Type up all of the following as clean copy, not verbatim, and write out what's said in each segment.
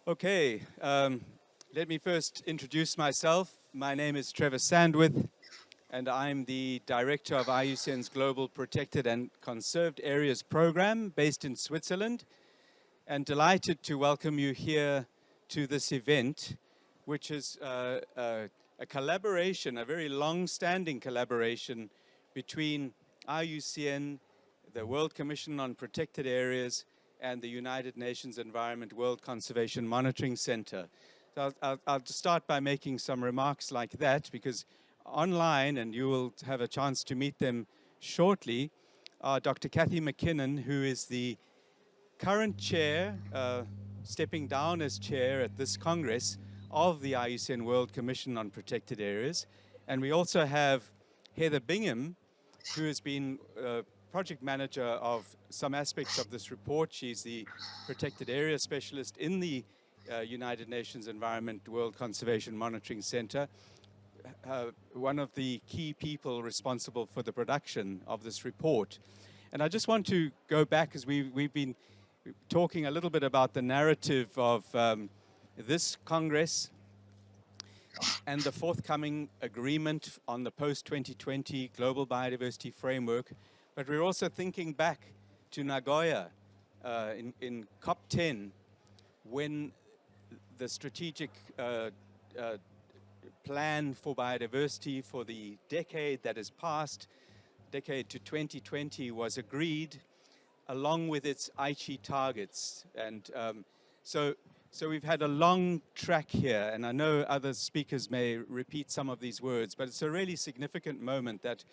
Okay, let me first introduce myself. My name is Trevor Sandwith, and I'm the director of IUCN's Global Protected and Conserved Areas program based in Switzerland, and delighted to welcome you here to this event, which is a collaboration, a very long-standing collaboration between IUCN, the World Commission on Protected Areas, and the United Nations Environment World Conservation Monitoring Center. So I'll just start by making some remarks like that, because online, and you will have a chance to meet them shortly, are Dr. Kathy McKinnon, who is the current chair, stepping down as chair at this Congress of the IUCN World Commission on Protected Areas. And we also have Heather Bingham, who has been project manager of some aspects of this report. She's the protected area specialist in the United Nations Environment World Conservation Monitoring Center, one of the key people responsible for the production of this report. And I just want to go back, as we've been talking a little bit about the narrative of this Congress and the forthcoming agreement on the post-2020 Global Biodiversity Framework. But we're also thinking back to Nagoya in COP10, when the strategic plan for biodiversity for the decade that has passed, decade to 2020, was agreed, along with its Aichi targets. And so we've had a long track here, and I know other speakers may repeat some of these words, but it's a really significant moment that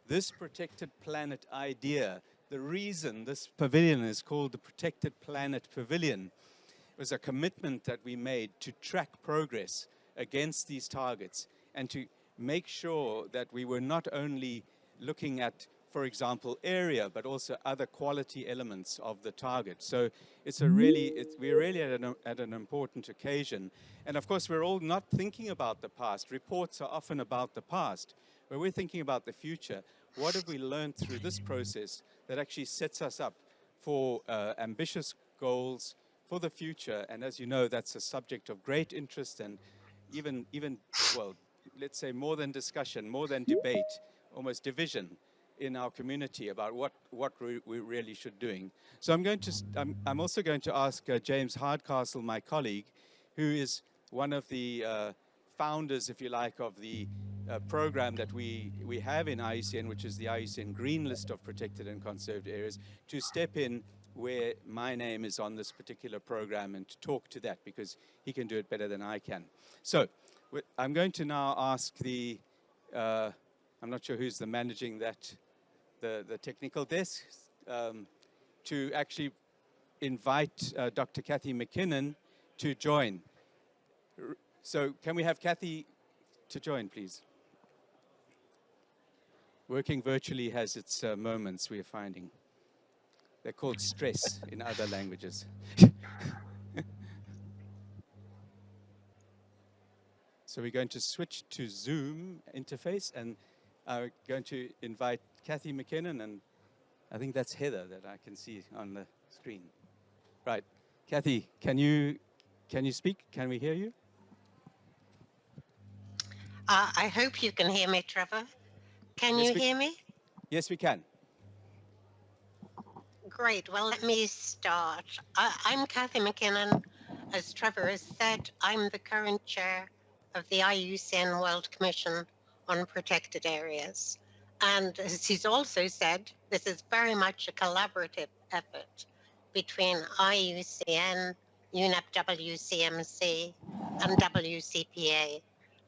this protected planet idea, the reason this pavilion is called the Protected Planet Pavilion, was a commitment that we made to track progress against these targets and to make sure that we were not only looking at, for example, area, but also other quality elements of the target. So we're really at an important occasion. And of course, we're all not thinking about the past. Reports are often about the past, but we're thinking about the future. What have we learned through this process that actually sets us up for ambitious goals for the future? And as you know, that's a subject of great interest and even, well, let's say more than discussion, more than debate, almost division in our community about what we really should doing. So I'm also going to ask James Hardcastle, my colleague, who is one of the founders, if you like, of the program that we have in IUCN, which is the IUCN Green List of Protected and Conserved Areas, to step in where my name is on this particular program and to talk to that, because he can do it better than I can. So I'm going to now ask I'm not sure who's managing that, the technical desk, to actually invite Dr. Kathy McKinnon to join. So can we have Kathy to join, please? Working virtually has its moments, we are finding. They're called stress in other languages. So we're going to switch to Zoom interface, and I'm going to invite Kathy McKinnon, and I think that's Heather that I can see on the screen. Right, Kathy, can you speak? Can we hear you? I hope you can hear me, Trevor. Can you hear me? Yes, we can. Great. Well, let me start. I'm Kathy McKinnon. As Trevor has said, I'm the current chair of the IUCN World Commission on Protected Areas. And as he's also said, this is very much a collaborative effort between IUCN, UNEP WCMC, and WCPA.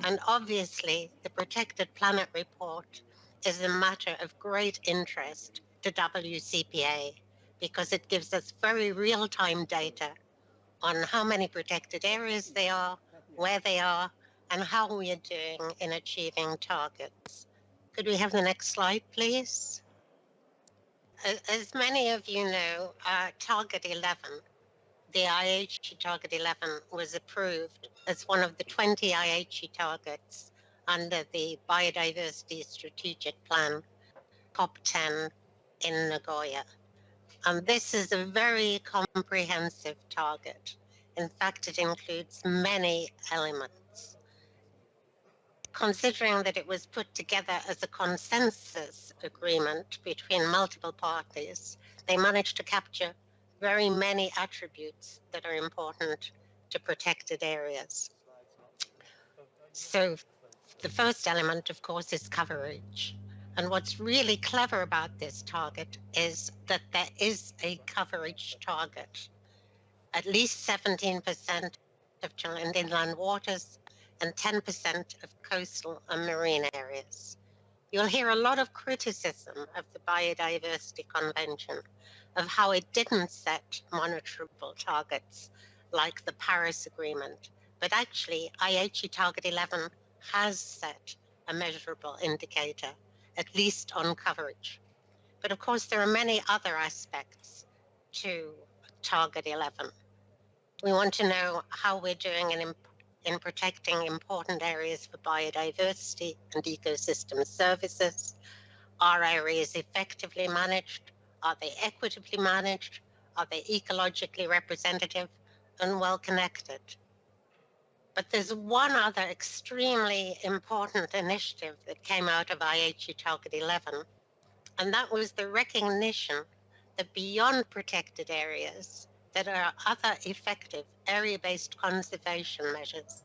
And obviously, the Protected Planet Report is a matter of great interest to WCPA because it gives us very real-time data on how many protected areas there are, where they are, and how we are doing in achieving targets. Could we have the next slide, please? As many of you know, Target 11, the Aichi Target 11, was approved as one of the 20 Aichi targets under the Biodiversity Strategic Plan, COP10 in Nagoya. And this is a very comprehensive target. In fact, it includes many elements. Considering that it was put together as a consensus agreement between multiple parties, they managed to capture very many attributes that are important to protected areas. So the first element, of course, is coverage. And what's really clever about this target is that there is a coverage target. At least 17% of inland waters and 10% of coastal and marine areas. You'll hear a lot of criticism of the Biodiversity Convention, of how it didn't set monitorable targets like the Paris Agreement, but actually Aichi Target 11 has set a measurable indicator, at least on coverage. But of course, there are many other aspects to Target 11. We want to know how we're doing in protecting important areas for biodiversity and ecosystem services. Are areas effectively managed? Are they equitably managed? Are they ecologically representative and well connected? But there's one other extremely important initiative that came out of IHE Target 11, and that was the recognition that beyond protected areas, there are other effective area-based conservation measures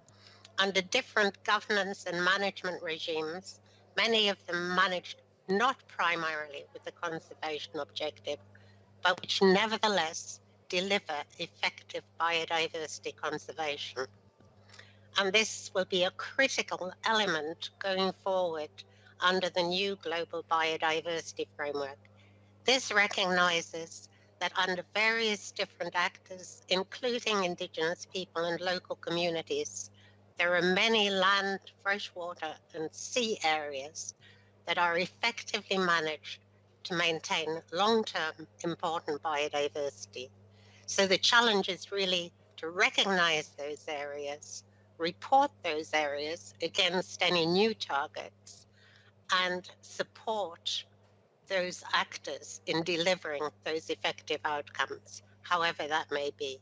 under different governance and management regimes, many of them managed not primarily with the conservation objective, but which nevertheless deliver effective biodiversity conservation. And this will be a critical element going forward under the new global biodiversity framework. This recognizes that under various different actors, including indigenous people and local communities, there are many land, freshwater, and sea areas that are effectively managed to maintain long-term important biodiversity. So the challenge is really to recognize those areas, report those areas against any new targets, and support those actors in delivering those effective outcomes, however that may be.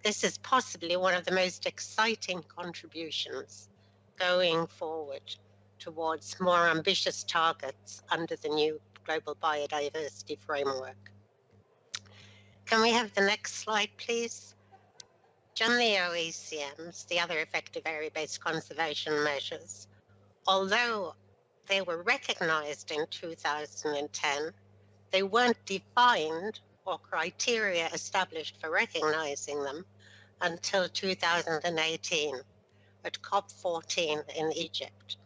This is possibly one of the most exciting contributions going forward towards more ambitious targets under the new global biodiversity framework. Can we have the next slide, please? On the Oecms, the other effective area-based conservation measures, although they were recognized in 2010, they weren't defined or criteria established for recognizing them until 2018 at COP14 in Egypt.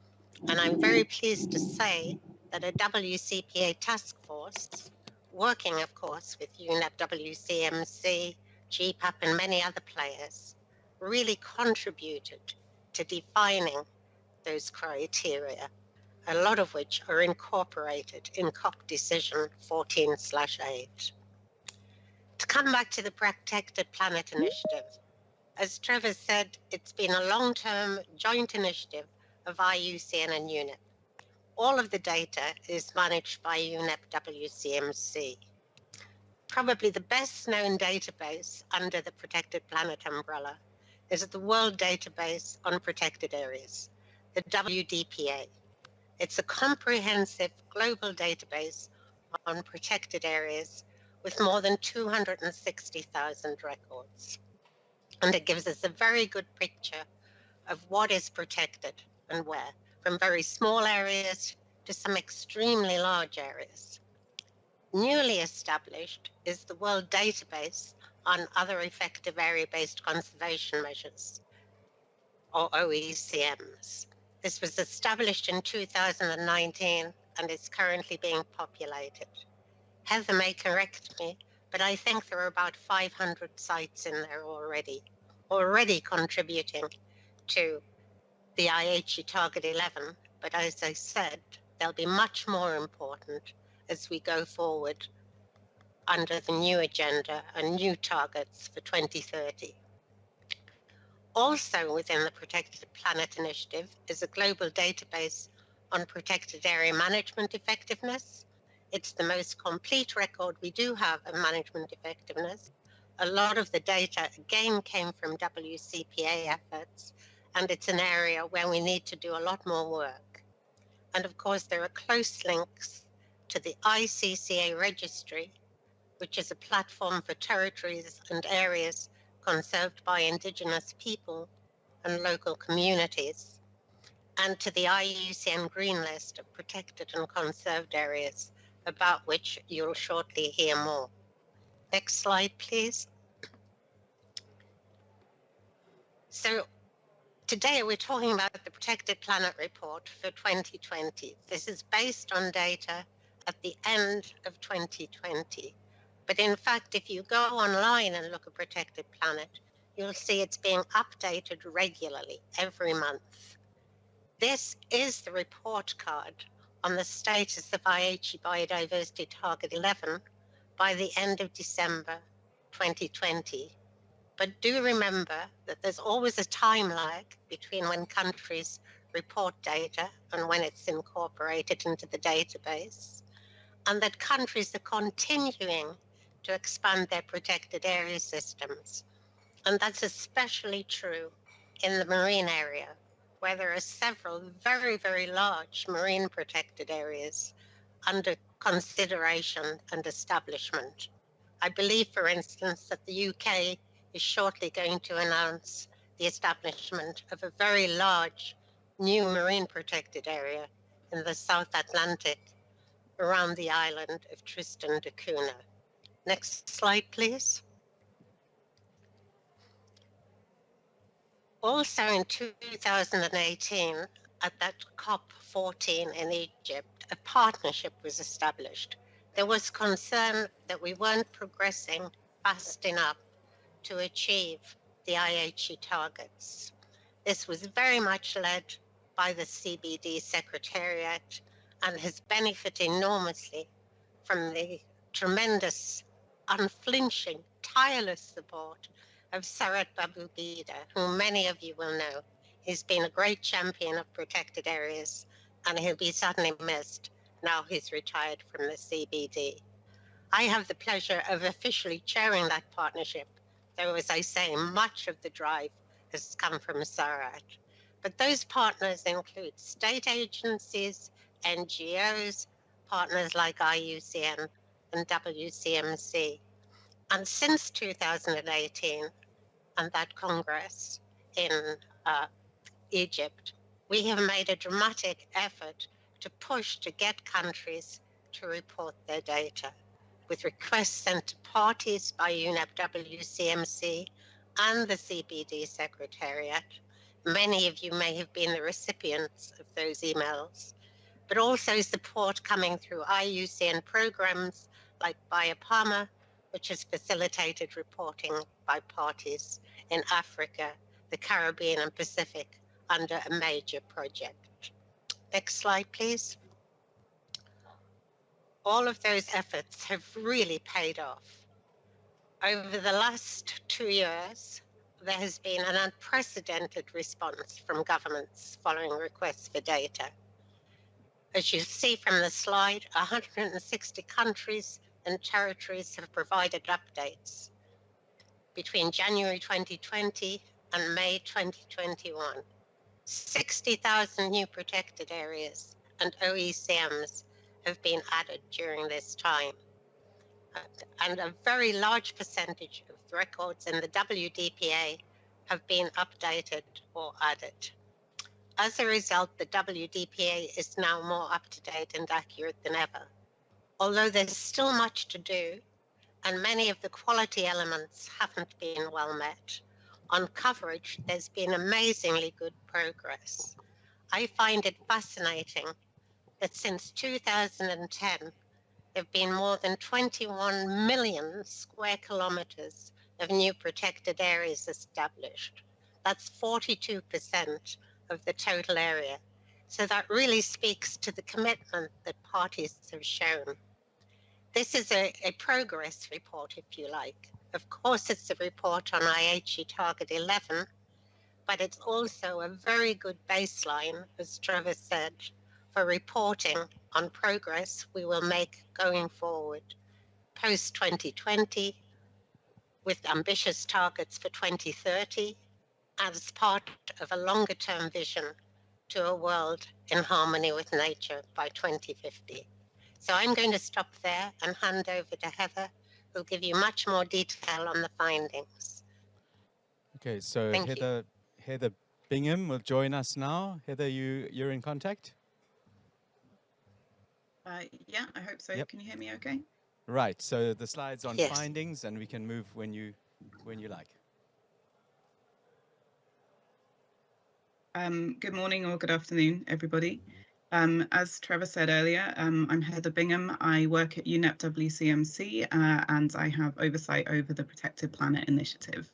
And I'm very pleased to say that a WCPA task force, working of course with UNEP, WCMC, GPAP and many other players, really contributed to defining those criteria, a lot of which are incorporated in COP decision 14/8. To come back to the Protected Planet Initiative, as Trevor said, it's been a long-term joint initiative of IUCN and UNEP. All of the data is managed by UNEP WCMC. Probably the best known database under the Protected Planet umbrella is the World Database on Protected Areas, the WDPA. It's a comprehensive global database on protected areas with more than 260,000 records. And it gives us a very good picture of what is protected and where, from very small areas to some extremely large areas. Newly established is the World Database on Other Effective Area-Based Conservation Measures, or OECMs. This was established in 2019 and is currently being populated. Heather may correct me, but I think there are about 500 sites in there already contributing to the IHE Target 11. But as I said, they'll be much more important as we go forward under the new agenda and new targets for 2030. Also within the Protected Planet Initiative is a global database on protected area management effectiveness. It's the most complete record we do have of management effectiveness, A lot of the data, again, came from WCPA efforts, and it's an area where we need to do a lot more work. And of course, there are close links to the ICCA registry, which is a platform for territories and areas conserved by Indigenous people and local communities, and to the IUCN Green List of protected and conserved areas, about which you'll shortly hear more. Next slide, please. So today we're talking about the Protected Planet Report for 2020. This is based on data at the end of 2020. But in fact, if you go online and look at Protected Planet, you'll see it's being updated regularly every month. This is the report card on the status of Aichi Biodiversity Target 11 by the end of December 2020. But do remember that there's always a time lag between when countries report data and when it's incorporated into the database, and that countries are continuing to expand their protected area systems. And that's especially true in the marine area, where there are several very, very large marine protected areas under consideration and establishment. I believe, for instance, that the UK is shortly going to announce the establishment of a very large new marine protected area in the South Atlantic around the island of Tristan da Cunha. Next slide, please. Also in 2018, at that COP14 in Egypt, a partnership was established. There was concern that we weren't progressing fast enough to achieve the Aichi targets. This was very much led by the CBD Secretariat and has benefited enormously from the tremendous, unflinching, tireless support of Sarat Babubida, whom many of you will know. He's been a great champion of protected areas, and he'll be suddenly missed now he's retired from the CBD. I have the pleasure of officially chairing that partnership, though, as I say, much of the drive has come from Sarat. But those partners include state agencies, NGOs, partners like IUCN and WCMC. And since 2018 and that Congress in Egypt, we have made a dramatic effort to push to get countries to report their data, with requests sent to parties by UNEP WCMC and the CBD Secretariat. Many of you may have been the recipients of those emails, but also support coming through IUCN programs like BioPharma, which has facilitated reporting by parties in Africa, the Caribbean and Pacific under a major project. Next slide, please. All of those efforts have really paid off. Over the last 2 years, there has been an unprecedented response from governments following requests for data. As you see from the slide, 160 countries and territories have provided updates between January 2020 and May 2021. 60,000 new protected areas and Oecms have been added during this time. And a very large percentage of the records in the WDPA have been updated or added. As a result, the WDPA is now more up-to-date and accurate than ever. Although there's still much to do, and many of the quality elements haven't been well met, on coverage, there's been amazingly good progress. I find it fascinating that since 2010, there have been more than 21 million square kilometers of new protected areas established. That's 42% of the total area. So that really speaks to the commitment that parties have shown. This is a progress report, if you like. Of course, it's a report on Aichi Target 11, but it's also a very good baseline, as Trevor said, for reporting on progress we will make going forward, post-2020, with ambitious targets for 2030 as part of a longer-term vision to a world in harmony with nature by 2050. So I'm going to stop there and hand over to Heather, who'll give you much more detail on the findings. Okay, so Thank you. Heather Bingham will join us now. Heather, you're in contact? Yeah, I hope so. Yep. Can you hear me okay? Right, so the slides on Yes. findings, and we can move when you like. Good morning or good afternoon, everybody. As Trevor said earlier, I'm Heather Bingham. I work at UNEP WCMC and I have oversight over the Protected Planet Initiative.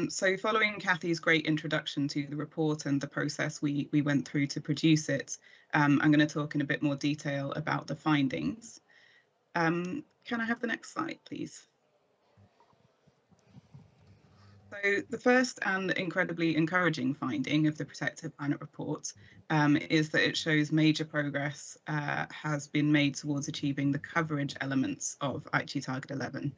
So following Kathy's great introduction to the report and the process we went through to produce it, I'm going to talk in a bit more detail about the findings. Can I have the next slide, please? So the first and incredibly encouraging finding of the Protected Planet report is that it shows major progress has been made towards achieving the coverage elements of Aichi Target 11.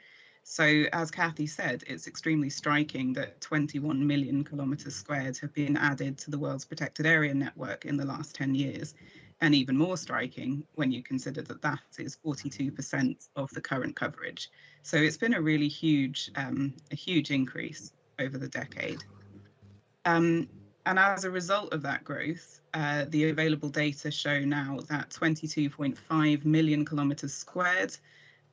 So as Kathy said, it's extremely striking that 21 million kilometers squared have been added to the world's protected area network in the last 10 years. And even more striking when you consider that that is 42% of the current coverage. So it's been a really huge increase over the decade. And as a result of that growth, the available data show now that 22.5 million kilometers squared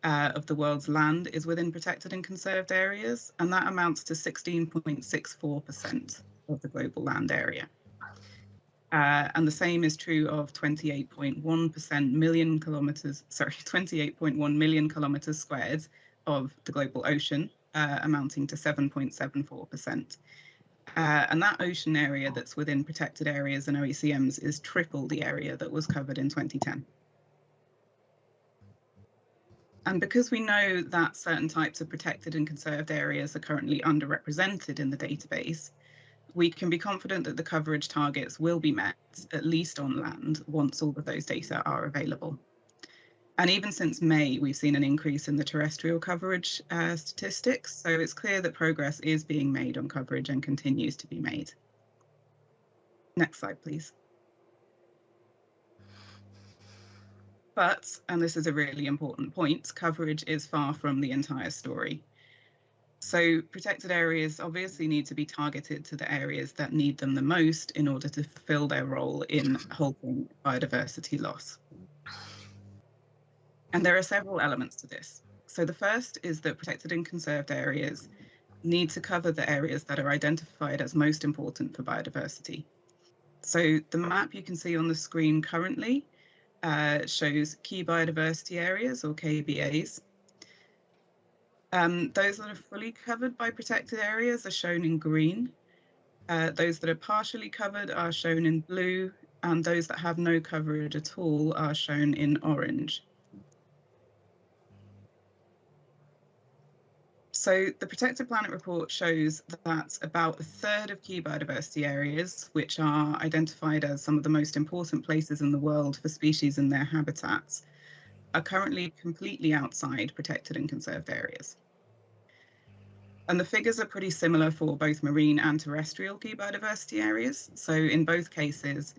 of the world's land is within protected and conserved areas, and that amounts to 16.64% of the global land area. And the same is true of 28.1 million kilometers squared of the global ocean, amounting to 7.74%. And that ocean area that's within protected areas and Oecms is triple the area that was covered in 2010. And because we know that certain types of protected and conserved areas are currently underrepresented in the database, we can be confident that the coverage targets will be met, at least on land, once all of those data are available. And even since May, we've seen an increase in the terrestrial coverage statistics, so it's clear that progress is being made on coverage and continues to be made. Next slide, please. But, and this is a really important point, coverage is far from the entire story. So protected areas obviously need to be targeted to the areas that need them the most in order to fulfill their role in halting biodiversity loss. And there are several elements to this. So the first is that protected and conserved areas need to cover the areas that are identified as most important for biodiversity. So the map you can see on the screen currently shows key biodiversity areas, or KBAs. Those that are fully covered by protected areas are shown in green. Those that are partially covered are shown in blue, and those that have no coverage at all are shown in orange. So the Protected Planet report shows that about a third of key biodiversity areas, which are identified as some of the most important places in the world for species and their habitats, are currently completely outside protected and conserved areas. And the figures are pretty similar for both marine and terrestrial key biodiversity areas. So in both cases,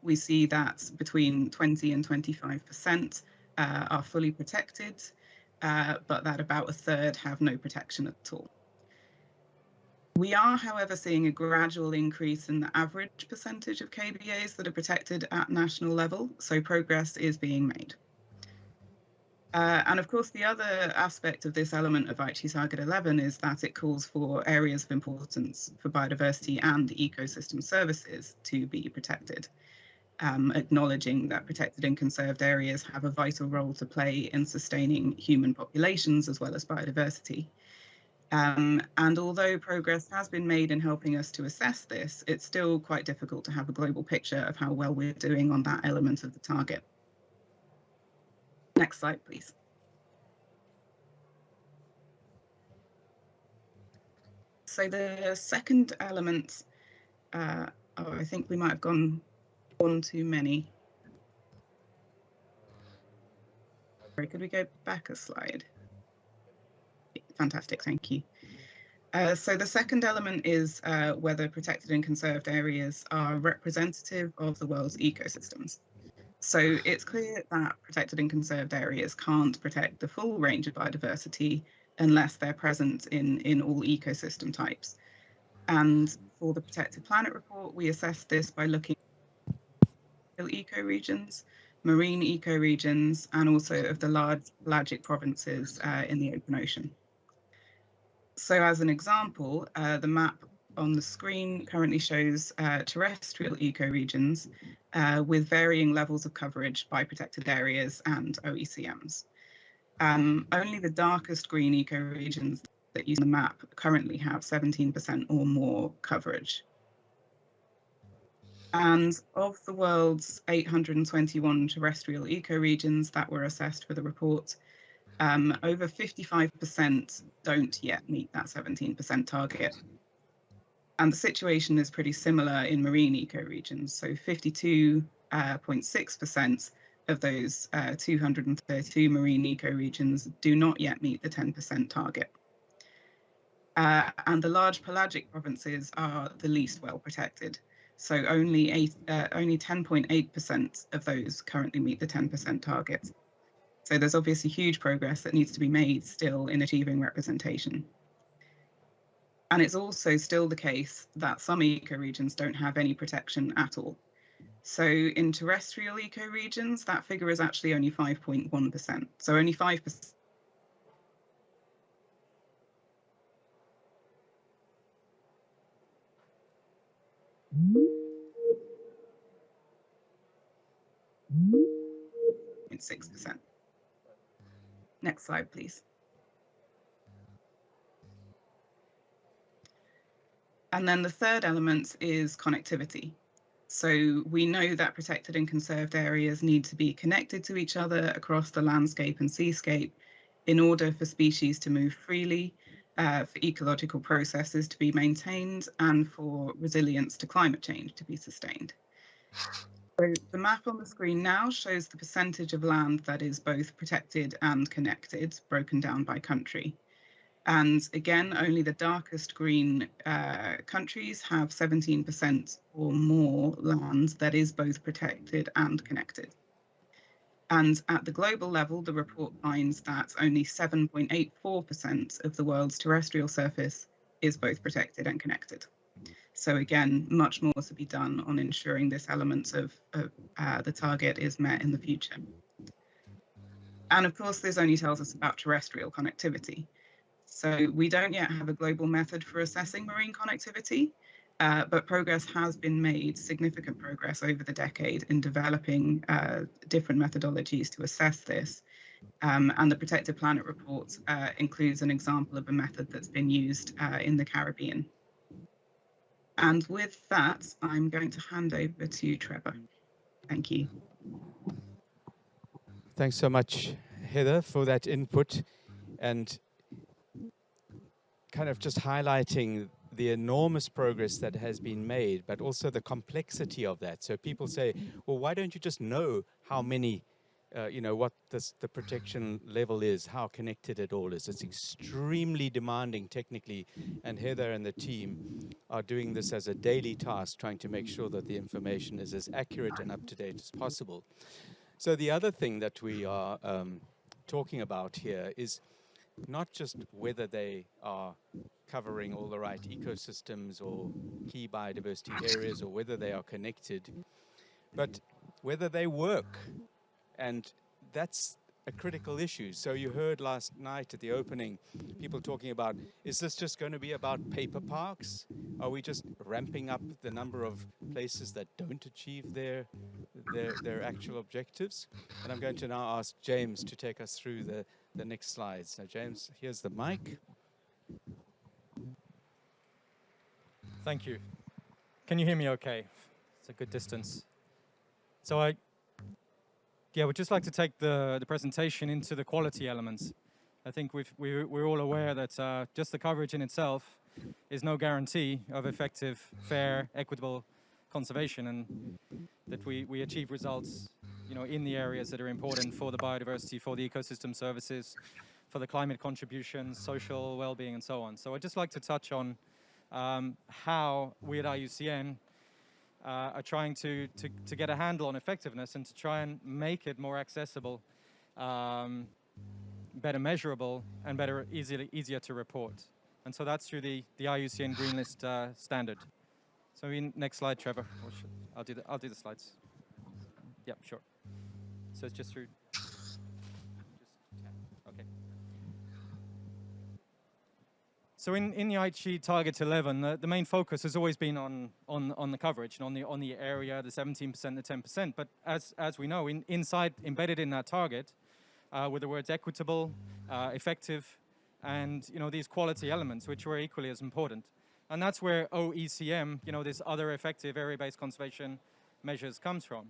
we see that between 20 and 25% are fully protected, but that about a third have no protection at all. We are, however, seeing a gradual increase in the average percentage of KBAs that are protected at national level, so progress is being made. And of course, the other aspect of this element of Aichi Target 11 is that it calls for areas of importance for biodiversity and ecosystem services to be protected, acknowledging that protected and conserved areas have a vital role to play in sustaining human populations as well as biodiversity. And although progress has been made in helping us to assess this, it's still quite difficult to have a global picture of how well we're doing on that element of the target. Next slide, please. So the second element, I think we might have gone one too many. Sorry, could we go back a slide? Fantastic, thank you. So the second element is whether protected and conserved areas are representative of the world's ecosystems. So it's clear that protected and conserved areas can't protect the full range of biodiversity unless they're present in all ecosystem types. And for the Protected Planet report, we assessed this by looking at ecoregions, marine ecoregions, and also of the large pelagic provinces in the open ocean. So as an example, the map on the screen currently shows terrestrial ecoregions with varying levels of coverage by protected areas and Oecms. Only the darkest green ecoregions that you see on the map currently have 17% or more coverage. And of the world's 821 terrestrial ecoregions that were assessed for the report, over 55% don't yet meet that 17% target. And the situation is pretty similar in marine ecoregions. So 52.6% of those 232 marine ecoregions do not yet meet the 10% target. And the large pelagic provinces are the least well protected. So only 10.8% of those currently meet the 10% target. So there's obviously huge progress that needs to be made still in achieving representation. And it's also still the case that some ecoregions don't have any protection at all. So in terrestrial ecoregions, that figure is actually only 5.1%. So only 5%. .6%. Next slide, please. And then the third element is connectivity. So we know that protected and conserved areas need to be connected to each other across the landscape and seascape in order for species to move freely, for ecological processes to be maintained, and for resilience to climate change to be sustained. So the map on the screen now shows the percentage of land that is both protected and connected, broken down by country. And again, only the darkest green countries have 17% or more land that is both protected and connected. And at the global level, the report finds that only 7.84% of the world's terrestrial surface is both protected and connected. So again, much more to be done on ensuring this element of the target is met in the future. And of course, this only tells us about terrestrial connectivity. So we don't yet have a global method for assessing marine connectivity, but progress has been made, significant progress over the decade in developing different methodologies to assess this. And the Protected Planet report includes an example of a method that's been used in the Caribbean. And with that, I'm going to hand over to Trevor. Thank you. Thanks so much, Heather, for that input and kind of just highlighting the enormous progress that has been made, but also the complexity of that. So people say, well, why don't you just know how many, what the protection level is, how connected it all is. It's extremely demanding technically, and Heather and the team are doing this as a daily task, trying to make sure that the information is as accurate and up to date as possible. So the other thing that we are talking about here is not just whether they are covering all the right ecosystems or key biodiversity areas or whether they are connected, but whether they work. And that's a critical issue. So you heard last night at the opening, people talking about, is this just going to be about paper parks? Are we just ramping up the number of places that don't achieve their actual objectives? And I'm going to now ask James to take us through the next slides. So James, here's the mic. Thank you. Can you hear me okay? It's a good distance. So I would just like to take the presentation into the quality elements. I think we're all aware that just the coverage in itself is no guarantee of effective, fair, equitable conservation, and that we achieve results, in the areas that are important for the biodiversity, for the ecosystem services, for the climate contributions, social well-being, and so on. So I'd just like to touch on how we at IUCN are trying to get a handle on effectiveness and to try and make it more accessible, better measurable, and easier to report. And so that's through the IUCN Green List standard. So next slide, Trevor. I'll do the slides. Yep, sure. So it's just through. Okay. So in the Aichi Target 11, the main focus has always been on the coverage and on the area, the 17%, the 10%. But as we know, embedded in that target, were the words equitable, effective, and these quality elements, which were equally as important. And that's where Oecm, this other effective area-based conservation measures comes from.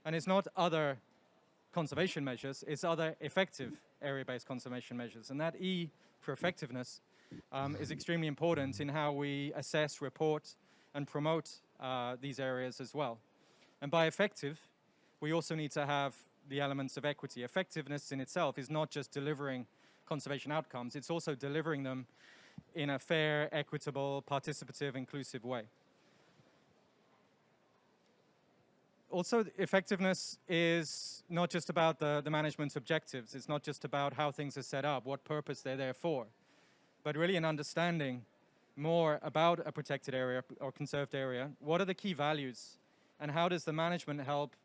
And it's not other conservation measures, it's other effective area-based conservation measures. And that E for effectiveness is extremely important in how we assess, report, and promote these areas as well. And by effective, we also need to have the elements of equity. Effectiveness in itself is not just delivering conservation outcomes, it's also delivering them in a fair, equitable, participative, inclusive way. Also, effectiveness is not just about the management objectives. It's not just about how things are set up, what purpose they're there for, but really an understanding more about a protected area or conserved area. What are the key values, and how does the management help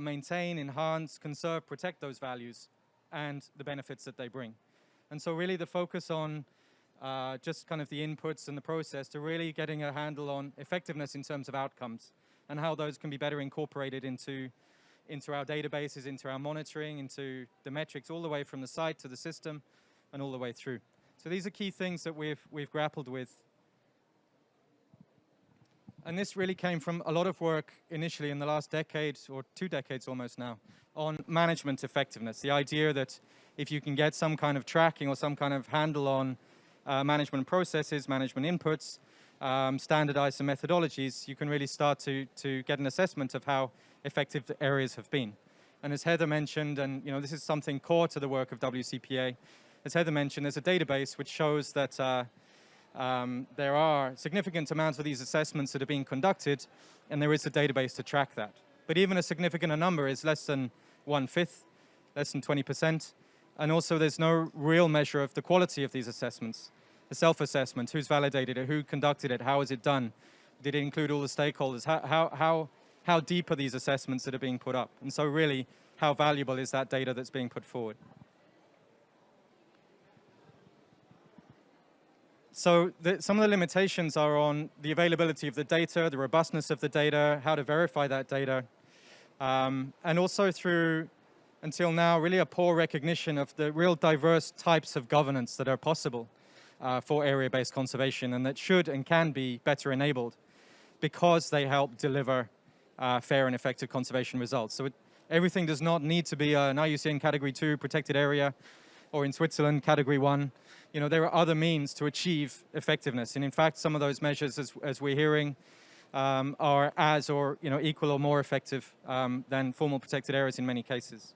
maintain, enhance, conserve, protect those values and the benefits that they bring? And so really the focus on just kind of the inputs and the process to really getting a handle on effectiveness in terms of outcomes and how those can be better incorporated into our databases, into our monitoring, into the metrics, all the way from the site to the system and all the way through. So these are key things that we've grappled with. And this really came from a lot of work initially in the last decade, or 2 decades almost now, on management effectiveness. The idea that if you can get some kind of tracking or some kind of handle on management processes, management inputs, standardize some methodologies, you can really start to get an assessment of how effective the areas have been. And as Heather mentioned, and this is something core to the work of WCPA, as Heather mentioned, there's a database which shows that there are significant amounts of these assessments that are being conducted, and there is a database to track that. But even a significant number is less than 1/5, less than 20%. And also there's no real measure of the quality of these assessments. The self-assessment, who's validated it, who conducted it, how is it done? Did it include all the stakeholders? How deep are these assessments that are being put up? And so really, how valuable is that data that's being put forward? So some of the limitations are on the availability of the data, the robustness of the data, how to verify that data, and also through, until now, really a poor recognition of the real diverse types of governance that are possible for area-based conservation, and that should and can be better enabled because they help deliver fair and effective conservation results. So everything does not need to be an IUCN Category 2 protected area, or in Switzerland, Category 1. There are other means to achieve effectiveness. And in fact, some of those measures, as we're hearing, are as or equal or more effective than formal protected areas in many cases.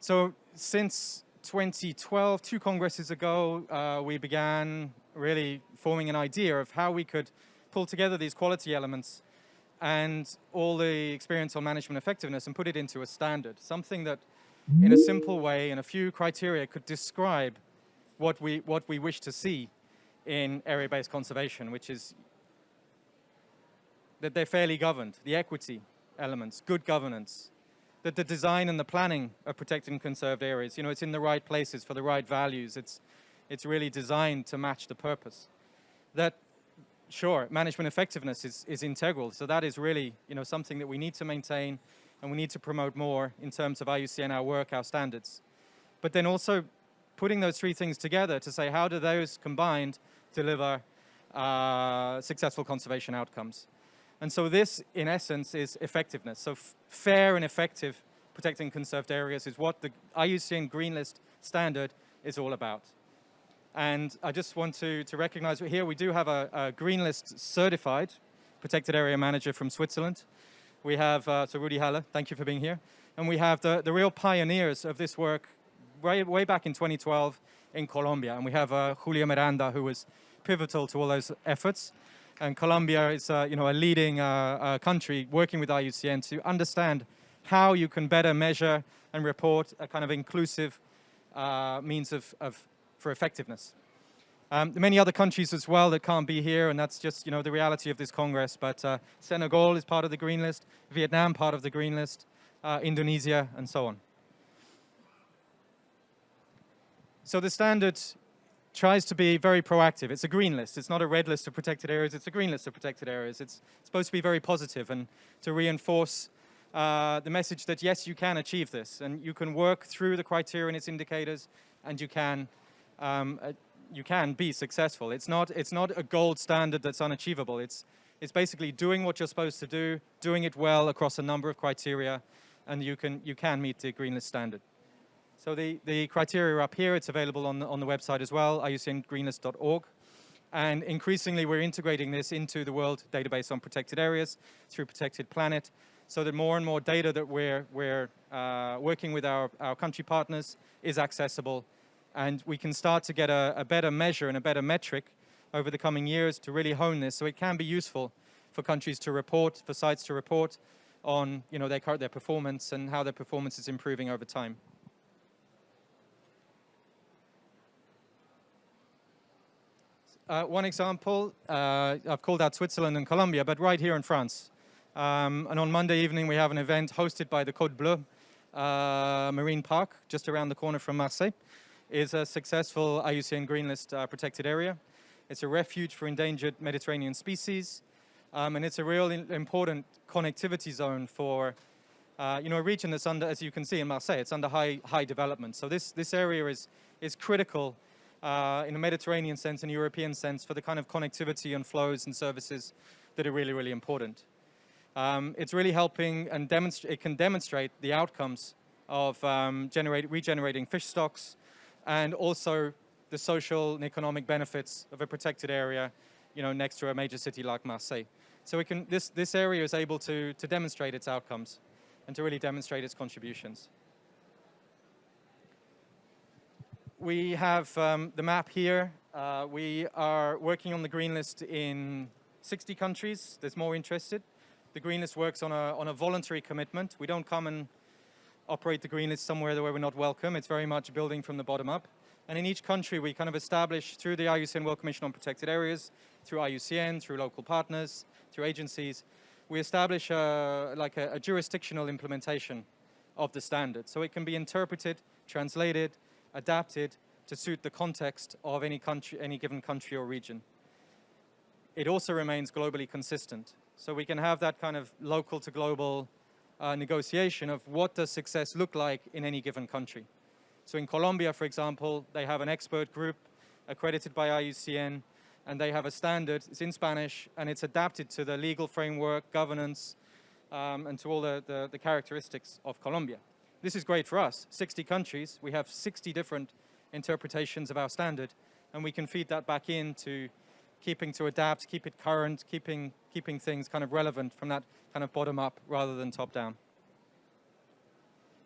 So since 2012, 2 congresses ago, we began really forming an idea of how we could pull together these quality elements and all the experience on management effectiveness and put it into a standard, something that in a simple way, in a few criteria, could describe what we wish to see in area-based conservation, which is that they're fairly governed, the equity elements, good governance, that the design and the planning of protected and conserved areas, it's in the right places for the right values. It's really designed to match the purpose. That, sure, management effectiveness is integral. So that is really, something that we need to maintain and we need to promote more in terms of IUCN, our work, our standards. But then also putting those 3 things together to say, how do those combined deliver successful conservation outcomes? And so this, in essence, is effectiveness. So fair and effective protecting conserved areas is what the IUCN Green List standard is all about. And I just want to recognize here we do have a Green List certified protected area manager from Switzerland. We have, so Rudi Haller, thank you for being here. And we have the real pioneers of this work way back in 2012 in Colombia. And we have Julio Miranda, who was pivotal to all those efforts. And Colombia is a leading country working with IUCN to understand how you can better measure and report a kind of inclusive means for effectiveness. Many other countries as well that can't be here, and that's just the reality of this Congress. But Senegal is part of the Green List, Vietnam part of the Green List, Indonesia, and so on. So the standard tries to be very proactive. It's a green list. It's not a red list of protected areas. It's a green list of protected areas. It's supposed to be very positive and to reinforce the message that, yes, you can achieve this, and you can work through the criteria and its indicators, and you can be successful. It's not a gold standard that's unachievable. It's basically doing what you're supposed to do, doing it well across a number of criteria, and you can meet the green list standard. So the criteria are up here. It's available on the website as well, iucngreenlist.org. And increasingly, we're integrating this into the World Database on Protected Areas through Protected Planet, so that more and more data that we're working with our country partners is accessible. And we can start to get a better measure and a better metric over the coming years to really hone this, so it can be useful for countries to report, for sites to report on their performance and how their performance is improving over time. One example, I've called out Switzerland and Colombia, but right here in France. And on Monday evening, we have an event hosted by the Côte Bleue Marine Park, just around the corner from Marseille. It's a successful IUCN Green List protected area. It's a refuge for endangered Mediterranean species, and it's a real important connectivity zone for a region that's under, as you can see in Marseille, it's under high development. So this area is critical in a Mediterranean sense and a European sense for the kind of connectivity and flows and services that are really, really important. It's really helping and it can demonstrate the outcomes of regenerating fish stocks, and also the social and economic benefits of a protected area, next to a major city like Marseille. So this area is able to demonstrate its outcomes and to really demonstrate its contributions. We have the map here. We are working on the green list in 60 countries. There's more interested. The green list works on a voluntary commitment. We don't come and operate the green list somewhere where we're not welcome. It's very much building from the bottom up. And in each country, we kind of establish through the IUCN World Commission on Protected Areas, through IUCN, through local partners, through agencies, we establish a jurisdictional implementation of the standard. So it can be interpreted, translated, adapted to suit the context of any given country or region. It also remains globally consistent. So we can have that kind of local to global negotiation of what does success look like in any given country. So in Colombia, for example, they have an expert group accredited by IUCN, and they have a standard. It's in Spanish, and it's adapted to the legal framework, governance, and to all the characteristics of Colombia. This is great for us. 60 countries, we have 60 different interpretations of our standard, and we can feed that back into keeping to adapt, keep it current, keeping things kind of relevant from that kind of bottom up rather than top down.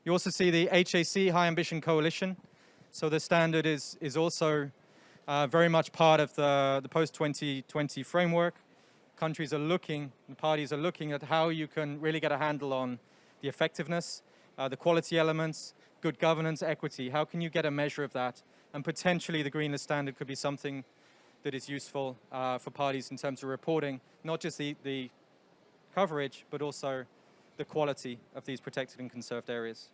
You also see the HAC, High Ambition Coalition. So the standard is also very much part of the post-2020 framework. Countries are looking, the parties are looking at how you can really get a handle on the effectiveness, the quality elements, good governance, equity. How can you get a measure of that? And potentially the Green List standard could be something that is useful for parties in terms of reporting, not just the coverage, but also the quality of these protected and conserved areas.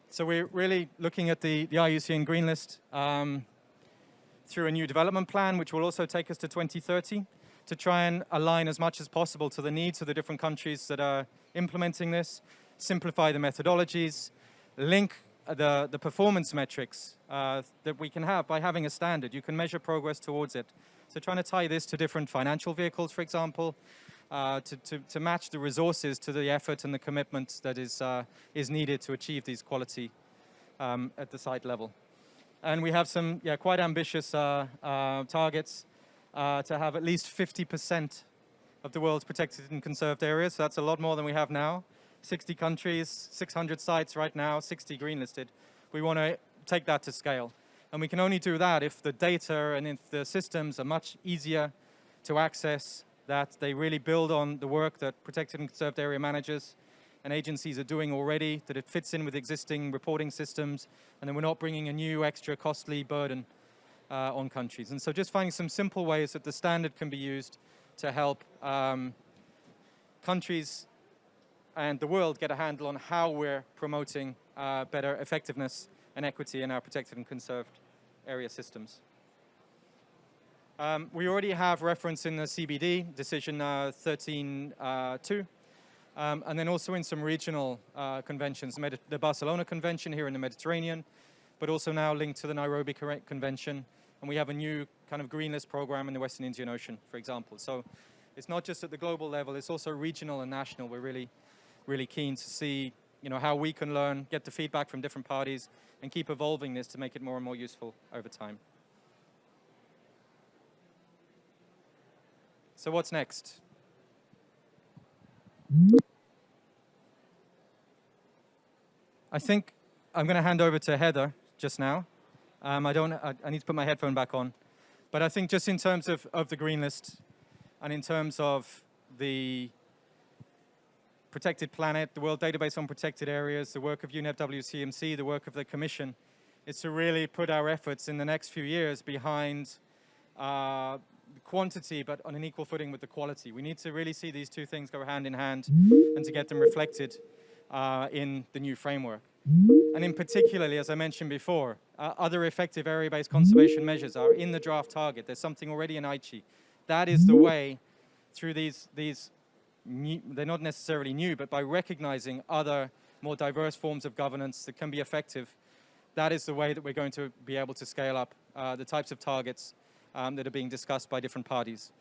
So we're really looking at the IUCN Green List through a new development plan, which will also take us to 2030, to try and align as much as possible to the needs of the different countries that are implementing this, simplify the methodologies, link the performance metrics that we can have by having a standard. You can measure progress towards it. So trying to tie this to different financial vehicles, for example, to match the resources to the effort and the commitment that is needed to achieve these quality at the site level. And we have some quite ambitious targets to have at least 50% of the world's protected and conserved areas. So that's a lot more than we have now. 60 countries, 600 sites right now, 60 green listed. We want to take that to scale. And we can only do that if the data and if the systems are much easier to access, that they really build on the work that protected and conserved area managers and agencies are doing already, that it fits in with existing reporting systems, and then we're not bringing a new extra costly burden on countries. And so just finding some simple ways that the standard can be used to help countries and the world get a handle on how we're promoting better effectiveness and equity in our protected and conserved area systems. We already have reference in the CBD, decision 13.2, and then also in some regional conventions, the Barcelona Convention here in the Mediterranean, but also now linked to the Nairobi Convention. And we have a new kind of green list program in the Western Indian Ocean, for example. So it's not just at the global level, it's also regional and national. We're really keen to see, how we can learn, get the feedback from different parties, and keep evolving this to make it more and more useful over time. So what's next? I think I'm going to hand over to Heather just now. I need to put my headphone back on. But I think just in terms of the green list and in terms of the protected planet, the World Database on Protected Areas, the work of UNEP WCMC, the work of the Commission, is to really put our efforts in the next few years behind quantity, but on an equal footing with the quality. We need to really see these two things go hand in hand and to get them reflected in the new framework. And in particularly, as I mentioned before, other effective area-based conservation measures are in the draft target. There's something already in Aichi. That is the way through these new, they're not necessarily new, but by recognizing other more diverse forms of governance that can be effective, that is the way that we're going to be able to scale up the types of targets that are being discussed by different parties.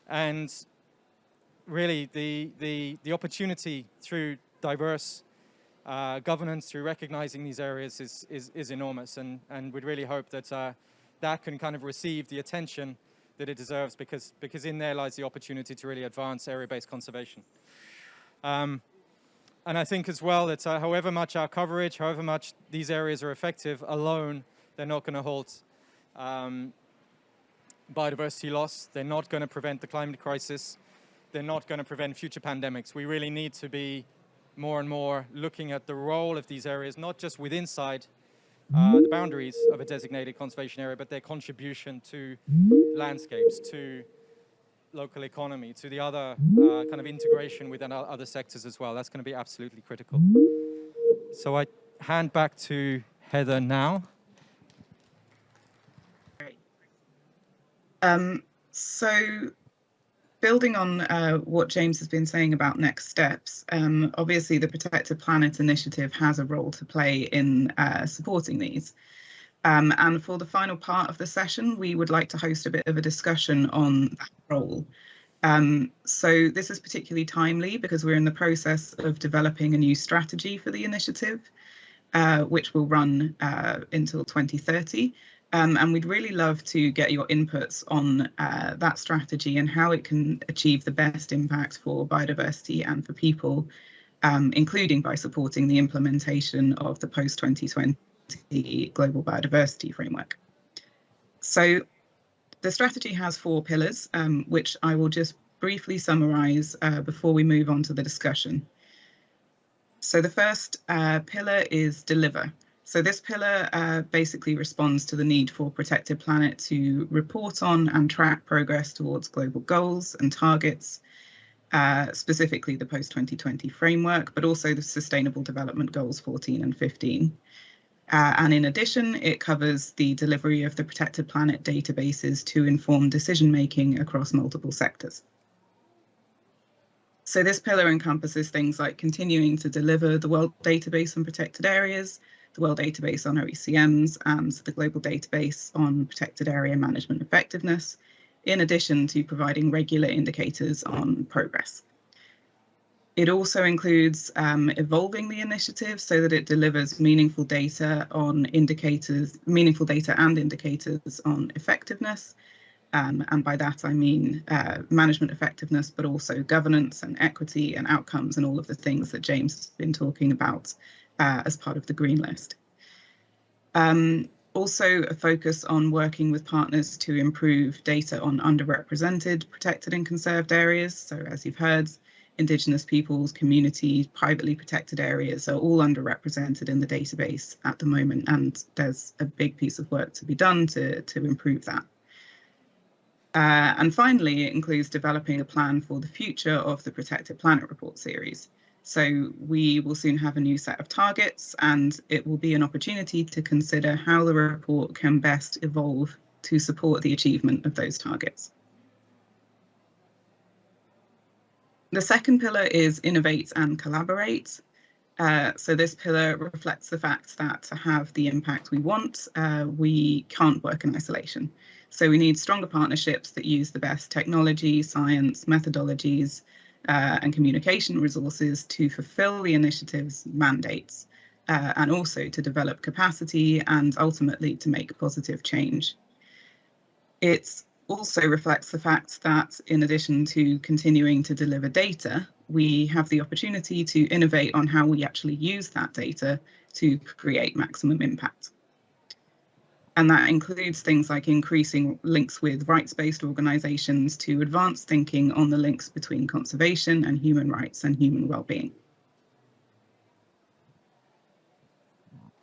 And really, the opportunity through diverse governance, through recognizing these areas is enormous, and we'd really hope that that can kind of receive the attention that it deserves, because in there lies the opportunity to really advance area-based conservation. And I think as well that however much our coverage, however much these areas are effective alone, they're not going to halt biodiversity loss. They're not going to prevent the climate crisis. They're not going to prevent future pandemics. We really need to be more and more looking at the role of these areas, not just inside the boundaries of a designated conservation area, but their contribution to landscapes, to local economy, to the other kind of integration within other sectors as well. That's going to be absolutely critical. So I hand back to Heather now. Great. So building on what James has been saying about next steps, obviously the Protected Planet Initiative has a role to play in supporting these. And for the final part of the session, we would like to host a bit of a discussion on that role. So this is particularly timely because we're in the process of developing a new strategy for the initiative, which will run until 2030. And we'd really love to get your inputs on that strategy and how it can achieve the best impact for biodiversity and for people, including by supporting the implementation of the post-2020 Global Biodiversity Framework. So the strategy has 4 pillars, which I will just briefly summarize before we move on to the discussion. So the first pillar is deliver. So this pillar basically responds to the need for Protected Planet to report on and track progress towards global goals and targets, specifically the post-2020 framework, but also the Sustainable Development Goals 14 and 15. And in addition, it covers the delivery of the Protected Planet databases to inform decision-making across multiple sectors. So this pillar encompasses things like continuing to deliver the World Database on Protected Areas, the World Database on Oecms, and the Global Database on Protected Area Management Effectiveness, in addition to providing regular indicators on progress. It also includes evolving the initiative so that it delivers meaningful data and indicators on effectiveness, And by that, I mean management effectiveness, but also governance and equity and outcomes and all of the things that James has been talking about as part of the Green List. Also a focus on working with partners to improve data on underrepresented, protected and conserved areas. So as you've heard, Indigenous peoples, communities, privately protected areas are all underrepresented in the database at the moment, and there's a big piece of work to be done to improve that. And finally, it includes developing a plan for the future of the Protected Planet Report series. So we will soon have a new set of targets, and it will be an opportunity to consider how the report can best evolve to support the achievement of those targets. The second pillar is innovate and collaborate. So this pillar reflects the fact that to have the impact we want, we can't work in isolation. So we need stronger partnerships that use the best technology, science, methodologies, and communication resources to fulfill the initiative's mandates, and also to develop capacity and ultimately to make positive change. It also reflects the fact that in addition to continuing to deliver data, we have the opportunity to innovate on how we actually use that data to create maximum impact. And that includes things like increasing links with rights-based organisations to advance thinking on the links between conservation and human rights and human well-being.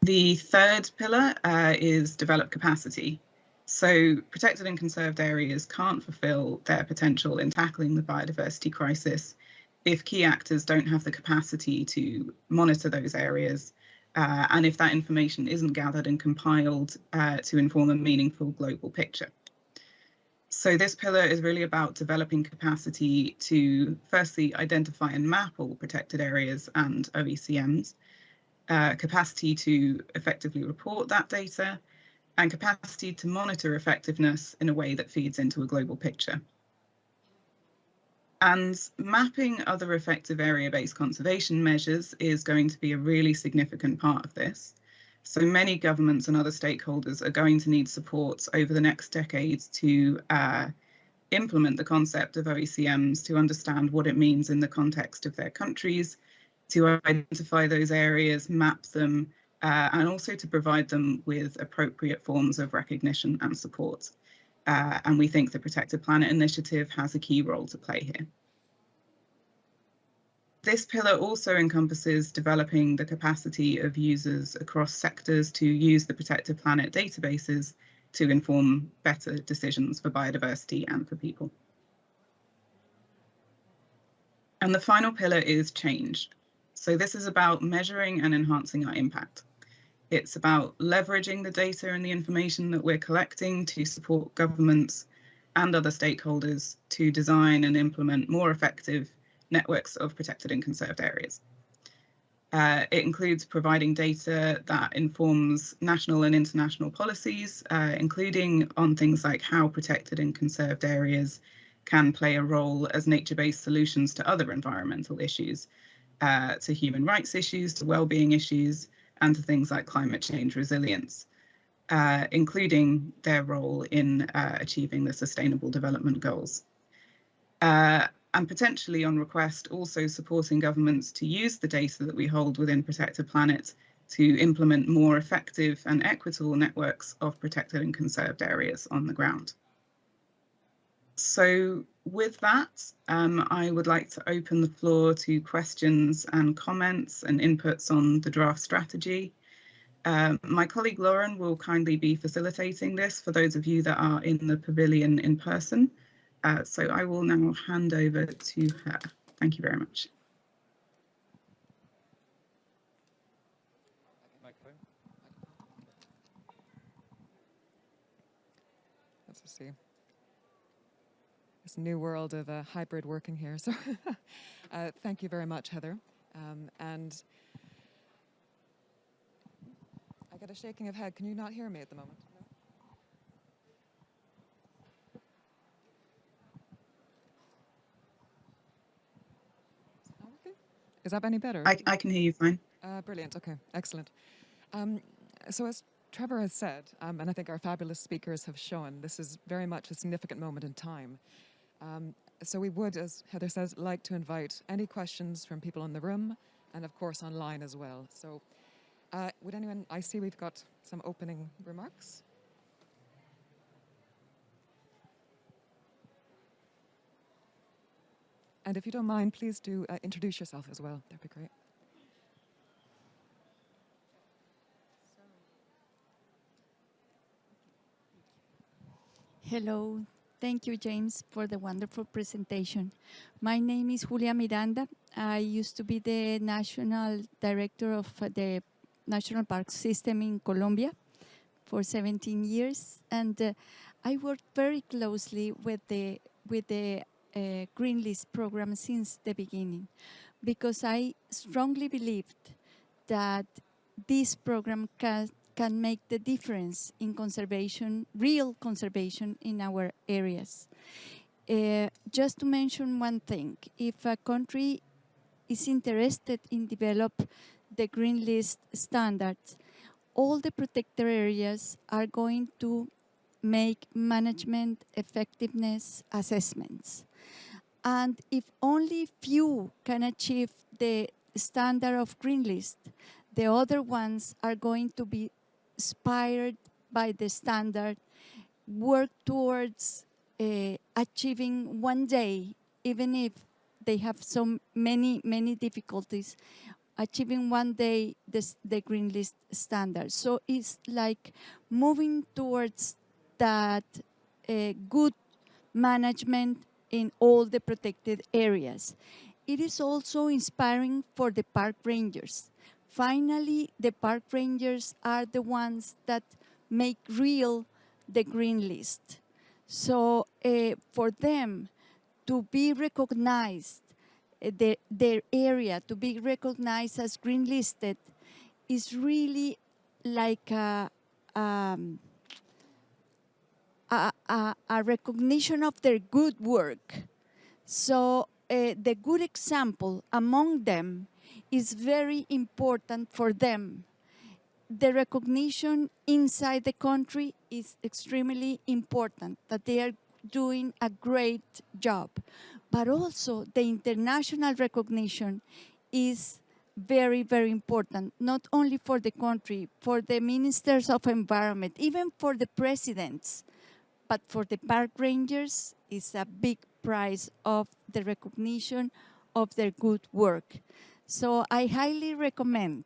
The third pillar is develop capacity. So protected and conserved areas can't fulfil their potential in tackling the biodiversity crisis if key actors don't have the capacity to monitor those areas, and if that information isn't gathered and compiled to inform a meaningful global picture. So this pillar is really about developing capacity to firstly identify and map all protected areas and Oecms, capacity to effectively report that data, and capacity to monitor effectiveness in a way that feeds into a global picture. And mapping other effective area-based conservation measures is going to be a really significant part of this. So many governments and other stakeholders are going to need support over the next decade to implement the concept of Oecms, to understand what it means in the context of their countries, to identify those areas, map them, and also to provide them with appropriate forms of recognition and support. And we think the Protected Planet Initiative has a key role to play here. This pillar also encompasses developing the capacity of users across sectors to use the Protected Planet databases to inform better decisions for biodiversity and for people. And the final pillar is change. So this is about measuring and enhancing our impact. It's about leveraging the data and the information that we're collecting to support governments and other stakeholders to design and implement more effective networks of protected and conserved areas. It includes providing data that informs national and international policies, including on things like how protected and conserved areas can play a role as nature-based solutions to other environmental issues, to human rights issues, to well-being issues, and to things like climate change resilience, including their role in achieving the Sustainable Development Goals. And potentially on request, also supporting governments to use the data that we hold within Protected Planet to implement more effective and equitable networks of protected and conserved areas on the ground. So with that, I would like to open the floor to questions and comments and inputs on the draft strategy. My colleague Lauren will kindly be facilitating this for those of you that are in the pavilion in person. So I will now hand over to her. Thank you very much. Let's see. This new world of hybrid working here. So thank you very much, Heather. And I get a shaking of head. Can you not hear me at the moment? No? Is that any better? I can hear you fine. Brilliant. Okay, excellent. So as Trevor has said, and I think our fabulous speakers have shown, this is very much a significant moment in time. So we would, as Heather says, like to invite any questions from people in the room and of course online as well. So would anyone, I see we've got some opening remarks. And if you don't mind, please do introduce yourself as well. That'd be great. Hello. Thank you, James, for the wonderful presentation. My name is Julia Miranda. I used to be the National Director of the National Park System in Colombia for 17 years. And I worked very closely with the Green List program since the beginning, because I strongly believed that this program can make the difference in conservation, real conservation in our areas. Just to mention one thing, if a country is interested in develop the Green List standards, all the protected areas are going to make management effectiveness assessments. And if only few can achieve the standard of Green List, the other ones are going to be inspired by the standard, work towards achieving one day, even if they have so many difficulties, achieving one day the Green List standard. So it's like moving towards that good management in all the protected areas. It is also inspiring for the park rangers. Finally, the park rangers are the ones that make real the Green List. So for them to be recognized, their area to be recognized as green listed is really like a recognition of their good work. So the good example among them is very important for them. The recognition inside the country is extremely important, that they are doing a great job. But also the international recognition is very, very important, not only for the country, for the ministers of environment, even for the presidents, but for the park rangers is a big prize of the recognition of their good work. So I highly recommend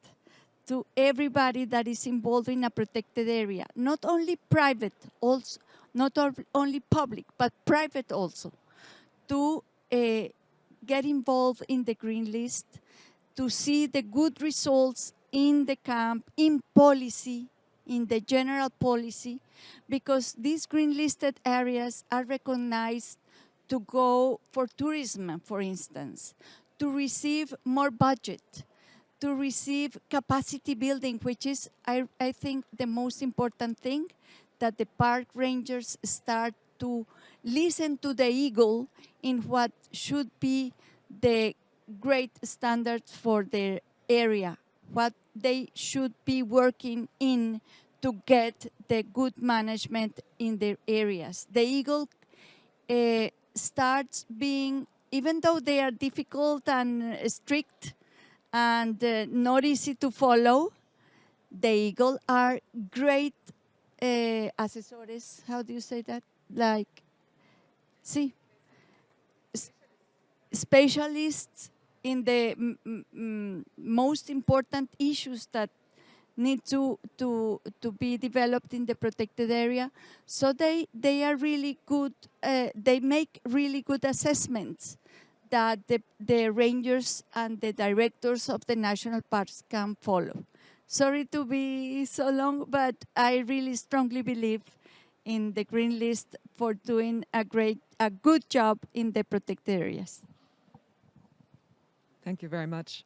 to everybody that is involved in a protected area, not only private, also, not only public, but private also, to get involved in the Green List, to see the good results in the camp, in policy, in the general policy, because these green listed areas are recognized to go for tourism, for instance, to receive more budget, to receive capacity building, which is, I think, the most important thing, that the park rangers start to listen to the eagle in what should be the great standards for their area, what they should be working in to get the good management in their areas. The eagle starts being, even though they are difficult and strict and not easy to follow, the eagle are great asesores, how do you say that? Like, see, specialists in the most important issues that need to be developed in the protected area. So they are really good, they make really good assessments that the rangers and the directors of the national parks can follow. Sorry to be so long, but I really strongly believe in the Green List for doing a good job in the protected areas. Thank you very much.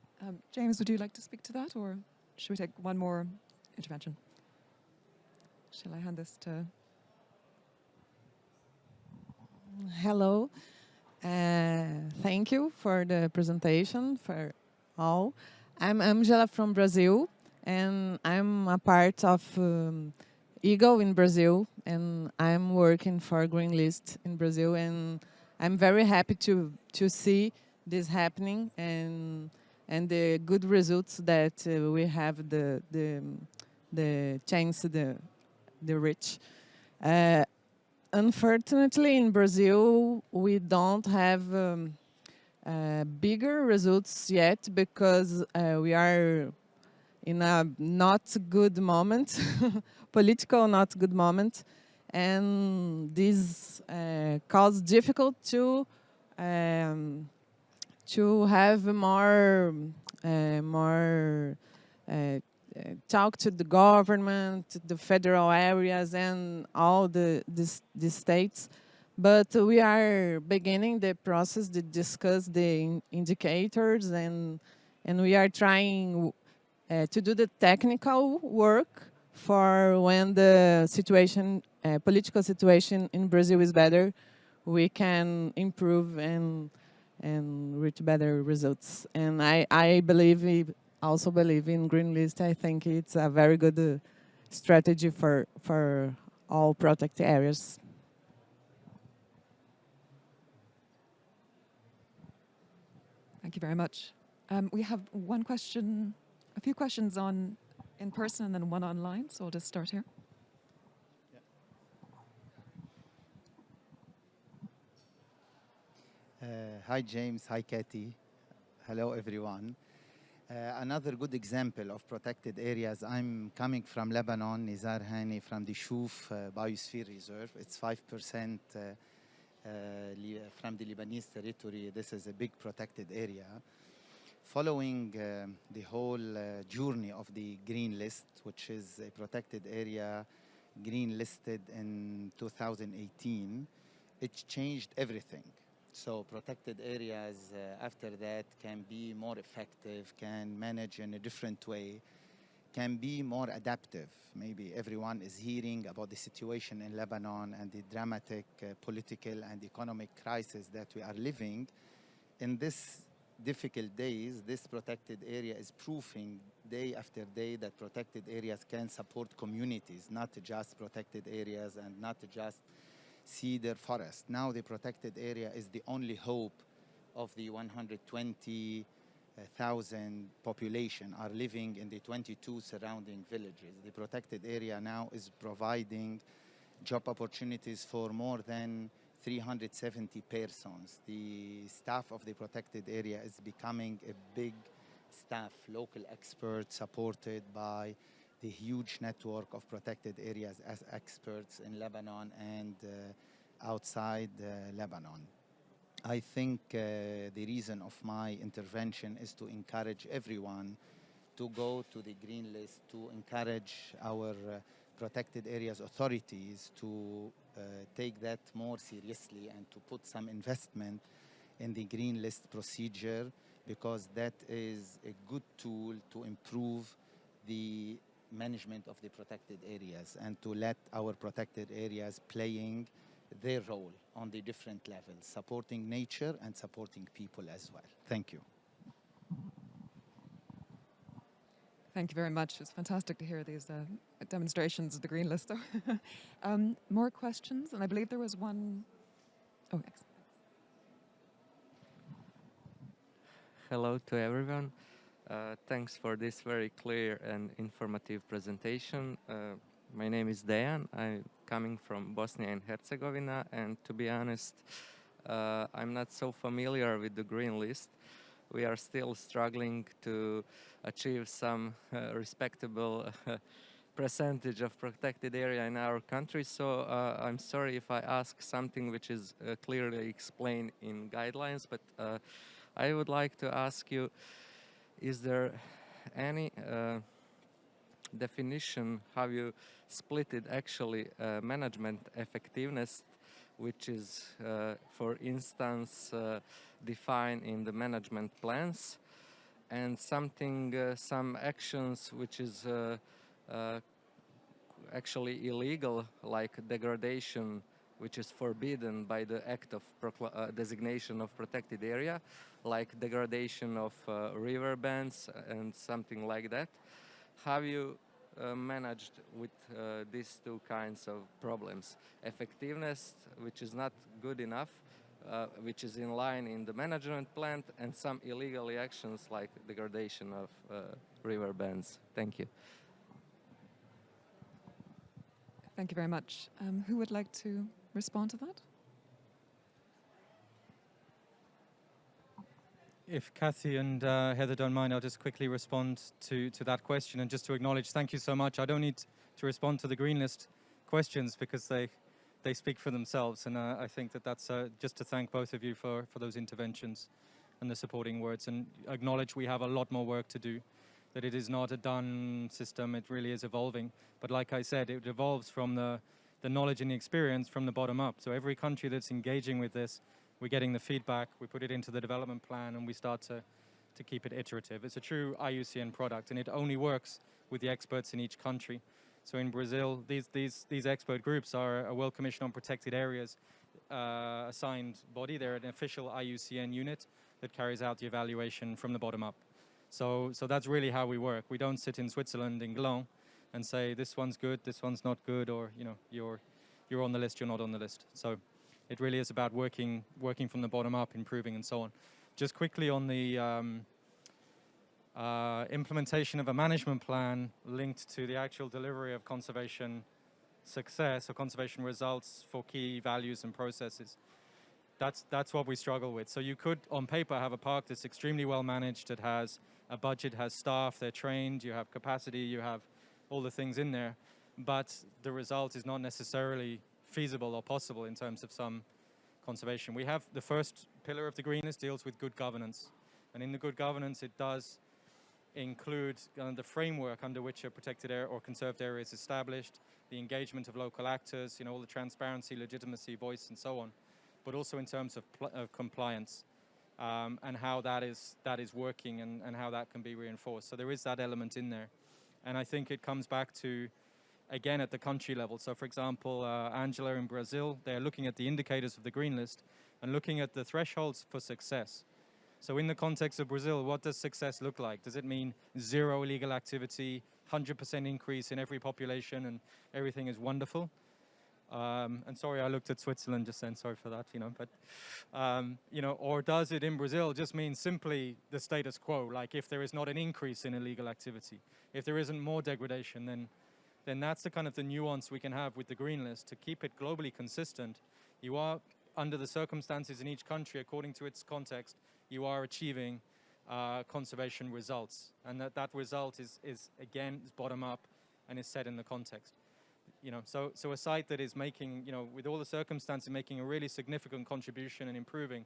James, would you like to speak to that, or should we take one more intervention? Shall I hand this to... Hello. Thank you for the presentation, for all. I'm Angela from Brazil, and I'm a part of Eagle in Brazil, and I'm working for Green List in Brazil, and I'm very happy to see this happening and the good results that we have the chance the reach. Unfortunately, in Brazil, we don't have bigger results yet because we are in a not good moment, political not good moment, and this caused difficult to have more talk to the government, the federal areas, and all the states. But we are beginning the process to discuss the indicators, and we are trying to do the technical work for when the situation, political situation in Brazil is better, we can improve and reach better results. And I also believe in Green List. I think it's a very good strategy for all protected areas. Thank you very much. We have one question, a few questions in person and then one online, so I'll just start here. Hi, James. Hi, Katie. Hello, everyone. Another good example of protected areas. I'm coming from Lebanon, Nizar Hani, from the Shuf Biosphere Reserve. It's 5% from the Lebanese territory. This is a big protected area. Following the whole journey of the Green List, which is a protected area green listed in 2018, it changed everything. So protected areas after that can be more effective, can manage in a different way, can be more adaptive. Maybe everyone is hearing about the situation in Lebanon and the dramatic political and economic crisis that we are living. In this difficult days, this protected area is proving day after day that protected areas can support communities, not just protected areas and not just cedar forest. Now the protected area is the only hope of the 120,000 population are living in the 22 surrounding villages. The protected area now is providing job opportunities for more than 370 persons. The staff of the protected area is becoming a big staff, local experts supported by the huge network of protected areas as experts in Lebanon and outside Lebanon. I think the reason of my intervention is to encourage everyone to go to the Green List, to encourage our protected areas authorities to take that more seriously and to put some investment in the Green List procedure, because that is a good tool to improve the management of the protected areas and to let our protected areas playing their role on the different levels, supporting nature and supporting people as well. Thank you. Thank you very much. It's fantastic to hear these demonstrations of the Green List. More questions? And I believe there was one. Oh, excellent. Hello to everyone. Thanks for this very clear and informative presentation. My name is Dejan. I'm coming from Bosnia and Herzegovina, and to be honest, I'm not so familiar with the Green List. We are still struggling to achieve some respectable percentage of protected area in our country. So I'm sorry if I ask something which is clearly explained in guidelines, but I would like to ask you, is there any definition how you split it actually management effectiveness, which is, for instance, defined in the management plans, and something, some actions which is actually illegal, like degradation, which is forbidden by the act of designation of protected area, like degradation of river bands and something like that. Have you managed with these two kinds of problems? Effectiveness, which is not good enough, which is in line in the management plan, and some illegal actions like degradation of river beds. Thank you. Thank you very much. Who would like to respond to that? If Kathy and Heather don't mind, I'll just quickly respond to that question, and just to acknowledge, thank you so much. I don't need to respond to the Green List questions because they speak for themselves, and I think that's just to thank both of you for those interventions and the supporting words, and acknowledge we have a lot more work to do, that it is not a done system, it really is evolving. But like I said, it evolves from the knowledge and the experience from the bottom up. So every country that's engaging with this, we're getting the feedback, we put it into the development plan, and we start to keep it iterative. It's a true IUCN product, and it only works with the experts in each country. So in Brazil, these expert groups are a World Commission on Protected Areas assigned body. They're an official IUCN unit that carries out the evaluation from the bottom up. So that's really how we work. We don't sit in Switzerland, in Gland, and say this one's good, this one's not good, or you're on the list, you're not on the list. So it really is about working from the bottom up, improving, and so on. Just quickly on the implementation of a management plan linked to the actual delivery of conservation success or conservation results for key values and processes. That's what we struggle with. So you could, on paper, have a park that's extremely well managed, it has a budget, has staff, they're trained, you have capacity, you have all the things in there, but the result is not necessarily feasible or possible in terms of some conservation. We have the first pillar of the Green List deals with good governance. And in the good governance, it does include the framework under which a protected area or conserved area is established, the engagement of local actors, all the transparency, legitimacy, voice, and so on, but also in terms of compliance and how that is working and how that can be reinforced. So there is that element in there. And I think it comes back to, again, at the country level. So for example, Angela in Brazil, they're looking at the indicators of the Green List and looking at the thresholds for success. So in the context of Brazil, what does success look like? Does it mean zero illegal activity, 100% increase in every population, and everything is wonderful? And sorry, I looked at Switzerland just then, sorry for that, or does it in Brazil just mean simply the status quo? Like if there is not an increase in illegal activity, if there isn't more degradation, then that's the kind of the nuance we can have with the Green List to keep it globally consistent. You are, under the circumstances in each country, according to its context, you are achieving conservation results. And that result is again, is bottom up and is set in the context. So a site that is making, with all the circumstances, making a really significant contribution and improving,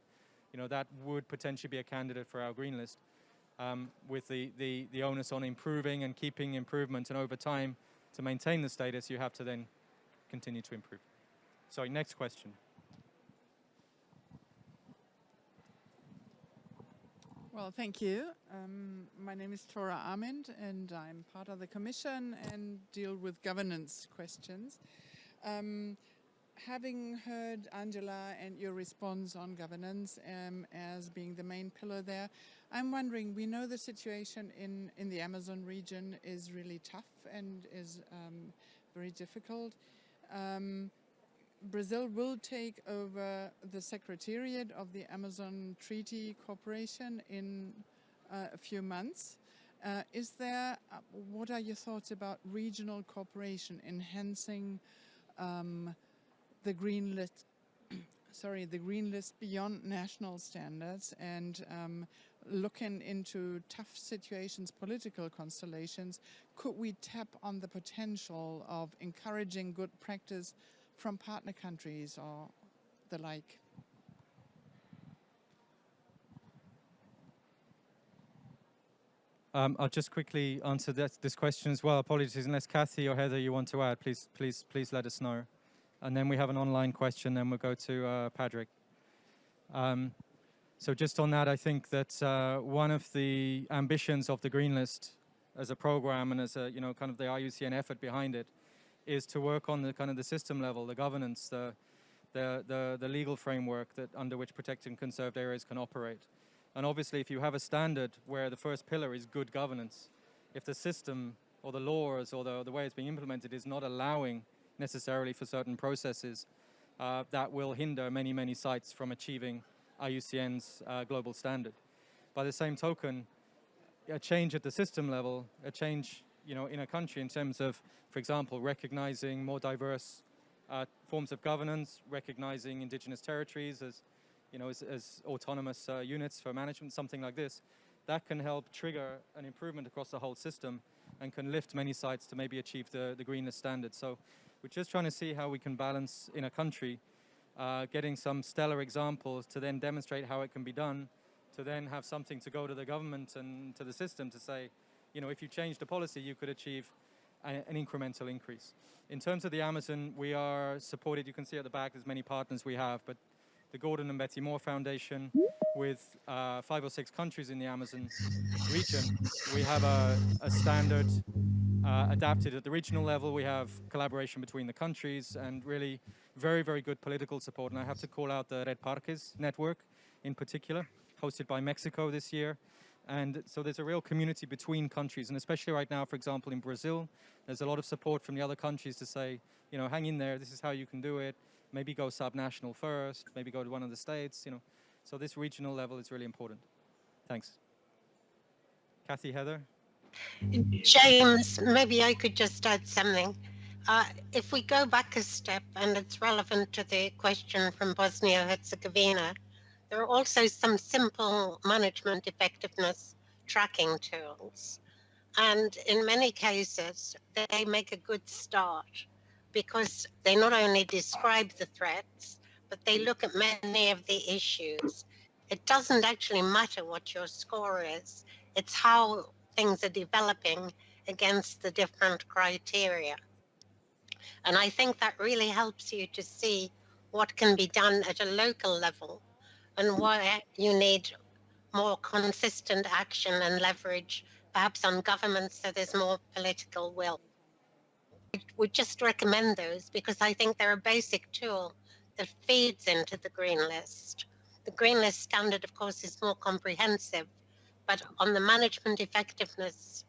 that would potentially be a candidate for our Green List with the onus on improving and keeping improvement, and over time, to maintain the status, you have to then continue to improve. Sorry, next question. Well, thank you. My name is Tora Armand, and I'm part of the Commission and deal with governance questions. Having heard Angela and your response on governance as being the main pillar there, I'm wondering, we know the situation in the Amazon region is really tough and is very difficult. Brazil will take over the Secretariat of the Amazon Treaty Corporation in a few months. What are your thoughts about regional cooperation, enhancing the Green List, the Green List beyond national standards, and looking into tough situations, political constellations? Could we tap on the potential of encouraging good practice from partner countries or the like? I'll just quickly answer this question as well. Apologies, unless Kathy or Heather you want to add, please let us know. And then we have an online question, then we'll go to Patrick. So just on that, I think that one of the ambitions of the Green List as a program and as a kind of the IUCN effort behind it is to work on the kind of the system level, the governance, the legal framework under which protected and conserved areas can operate. And obviously, if you have a standard where the first pillar is good governance, if the system or the laws or the way it's being implemented is not allowing necessarily for certain processes that will hinder many, many sites from achieving IUCN's global standard. By the same token, a change at the system level, a change, in a country in terms of, for example, recognizing more diverse forms of governance, recognizing indigenous territories as, as autonomous units for management, something like this, that can help trigger an improvement across the whole system and can lift many sites to maybe achieve the green list standard. So we're just trying to see how we can balance in a country, getting some stellar examples to then demonstrate how it can be done, to then have something to go to the government and to the system to say, if you change the policy, you could achieve an incremental increase. In terms of the Amazon, we are supported. You can see at the back there's many partners we have, but the Gordon and Betty Moore Foundation with 5 or 6 countries in the Amazon region. We have a standard adapted at the regional level. We have collaboration between the countries and really very, very good political support. And I have to call out the Red Parques network in particular, hosted by Mexico this year. And so there's a real community between countries. And especially right now, for example, in Brazil, there's a lot of support from the other countries to say, hang in there, this is how you can do it. Maybe go subnational first, maybe go to one of the states, So this regional level is really important. Thanks. Kathy, Heather? James, maybe I could just add something. If we go back a step, and it's relevant to the question from Bosnia-Herzegovina, there are also some simple management effectiveness tracking tools. And in many cases, they make a good start because they not only describe the threats, but they look at many of the issues. It doesn't actually matter what your score is. It's how things are developing against the different criteria. And I think that really helps you to see what can be done at a local level and where you need more consistent action and leverage, perhaps on governments, so there's more political will. I would just recommend those because I think they're a basic tool that feeds into the green list. The green list standard, of course, is more comprehensive, but on the management effectiveness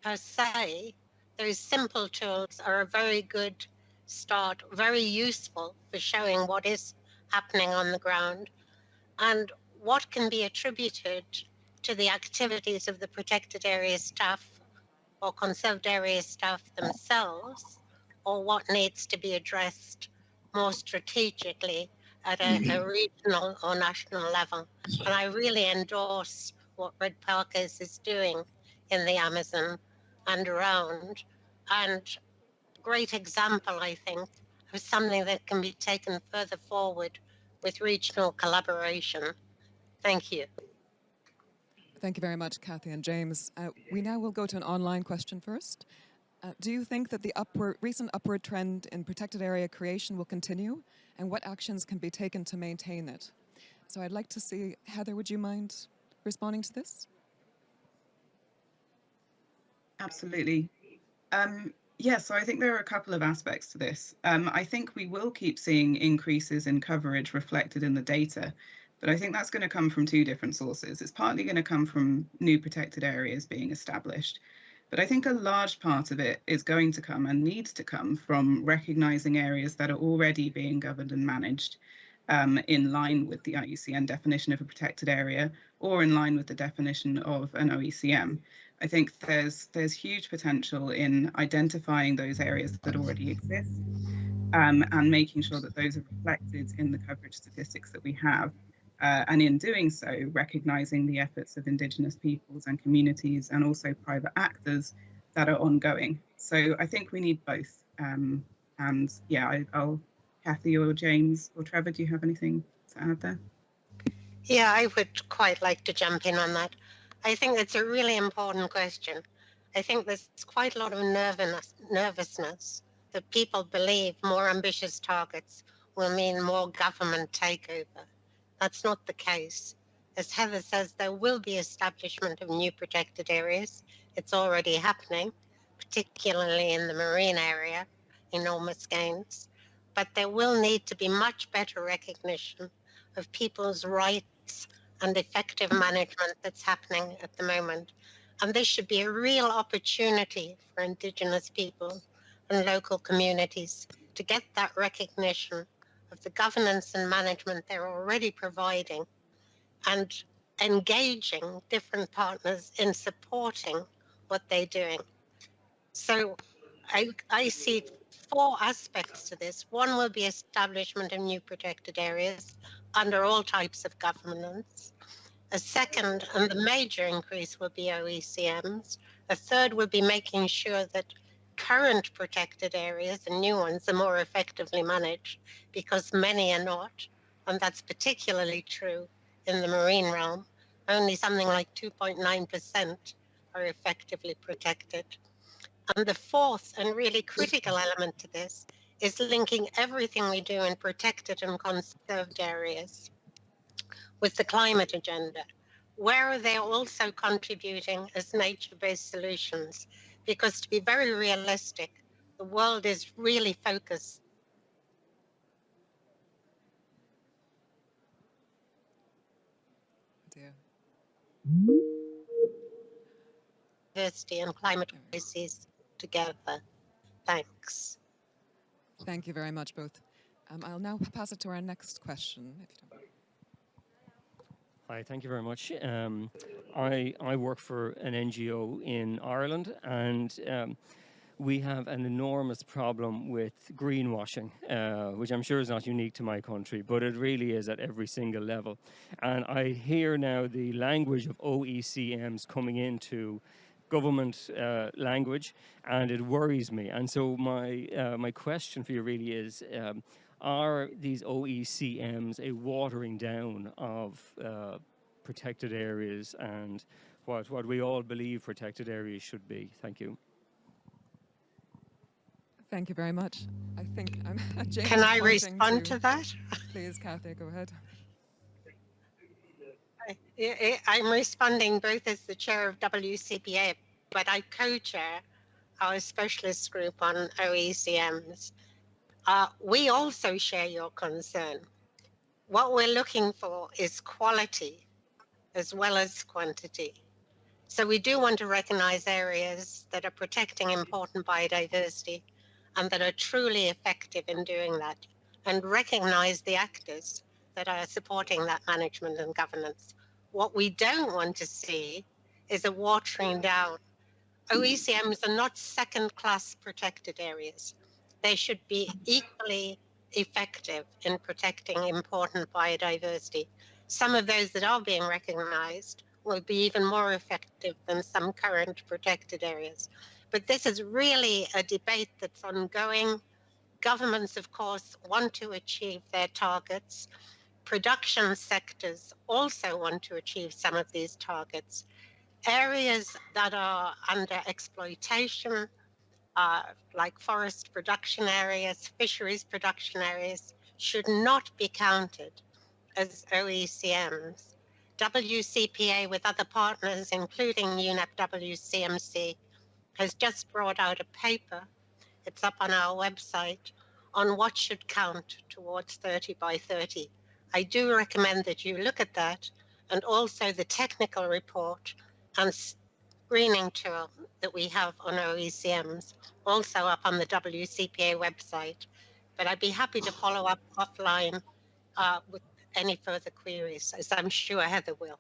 per se, those simple tools are a very good start, very useful for showing what is happening on the ground and what can be attributed to the activities of the protected area staff or conserved area staff themselves, or what needs to be addressed more strategically at a regional or national level. And I really endorse what Red Parques is doing in the Amazon and around. And great example, I think, of something that can be taken further forward with regional collaboration. Thank you. Thank you very much, Kathy and James. We now will go to an online question first. Do you think that the recent upward trend in protected area creation will continue, and what actions can be taken to maintain it? So I'd like to see, Heather, would you mind responding to this? Absolutely. So I think there are a couple of aspects to this. I think we will keep seeing increases in coverage reflected in the data, but I think that's going to come from 2 different sources. It's partly going to come from new protected areas being established, but I think a large part of it is going to come and needs to come from recognizing areas that are already being governed and managed in line with the IUCN definition of a protected area or in line with the definition of an Oecm. I think there's huge potential in identifying those areas that already exist and making sure that those are reflected in the coverage statistics that we have. And in doing so, recognizing the efforts of Indigenous peoples and communities and also private actors that are ongoing. So I think we need both. I'll Kathy or James or Trevor, do you have anything to add there? Yeah, I would quite like to jump in on that. I think it's a really important question. I think there's quite a lot of nervousness that people believe more ambitious targets will mean more government takeover. That's not the case. As Heather says, there will be establishment of new protected areas. It's already happening, particularly in the marine area, enormous gains. But there will need to be much better recognition of people's rights and effective management that's happening at the moment. And this should be a real opportunity for Indigenous people and local communities to get that recognition of the governance and management they're already providing and engaging different partners in supporting what they're doing. So I see 4 aspects to this. One will be establishment of new protected areas under all types of governance. A second, and the major increase, will be OECMs. A third will be making sure that current protected areas and new ones are more effectively managed, because many are not, and that's particularly true in the marine realm. Only something like 2.9% are effectively protected. And the fourth and really critical element to this is linking everything we do in protected and conserved areas with the climate agenda. Where are they also contributing as nature-based solutions? Because to be very realistic, the world is really focused diversity and climate crises together. Thanks. Thank you very much, both. I'll now pass it to our next question, if you don't mind. Hi, thank you very much. I work for an NGO in Ireland, and we have an enormous problem with greenwashing, which I'm sure is not unique to my country, but it really is at every single level. And I hear now the language of OECMs coming into government language, and it worries me. And so my question for you really is, are these OECMs a watering down of protected areas and what we all believe protected areas should be? Thank you. Thank you very much. I think James Can I is pointing respond to that? Please, Kathy, go ahead. I'm responding both as the chair of WCPA, but I co-chair our specialist group on OECMs. We also share your concern. What we're looking for is quality as well as quantity. So we do want to recognize areas that are protecting important biodiversity and that are truly effective in doing that, and recognize the actors that are supporting that management and governance. What we don't want to see is a watering down. OECMs are not second-class protected areas. They should be equally effective in protecting important biodiversity. Some of those that are being recognized will be even more effective than some current protected areas. But this is really a debate that's ongoing. Governments, of course, want to achieve their targets. Production sectors also want to achieve some of these targets. Areas that are under exploitation, like forest production areas, fisheries production areas, should not be counted as OECMs. WCPA, with other partners, including UNEP WCMC, has just brought out a paper, it's up on our website, on what should count towards 30 by 30. I do recommend that you look at that, and also the technical report and screening tool that we have on OECMs, also up on the WCPA website. But I'd be happy to follow up offline with any further queries, as I'm sure Heather will.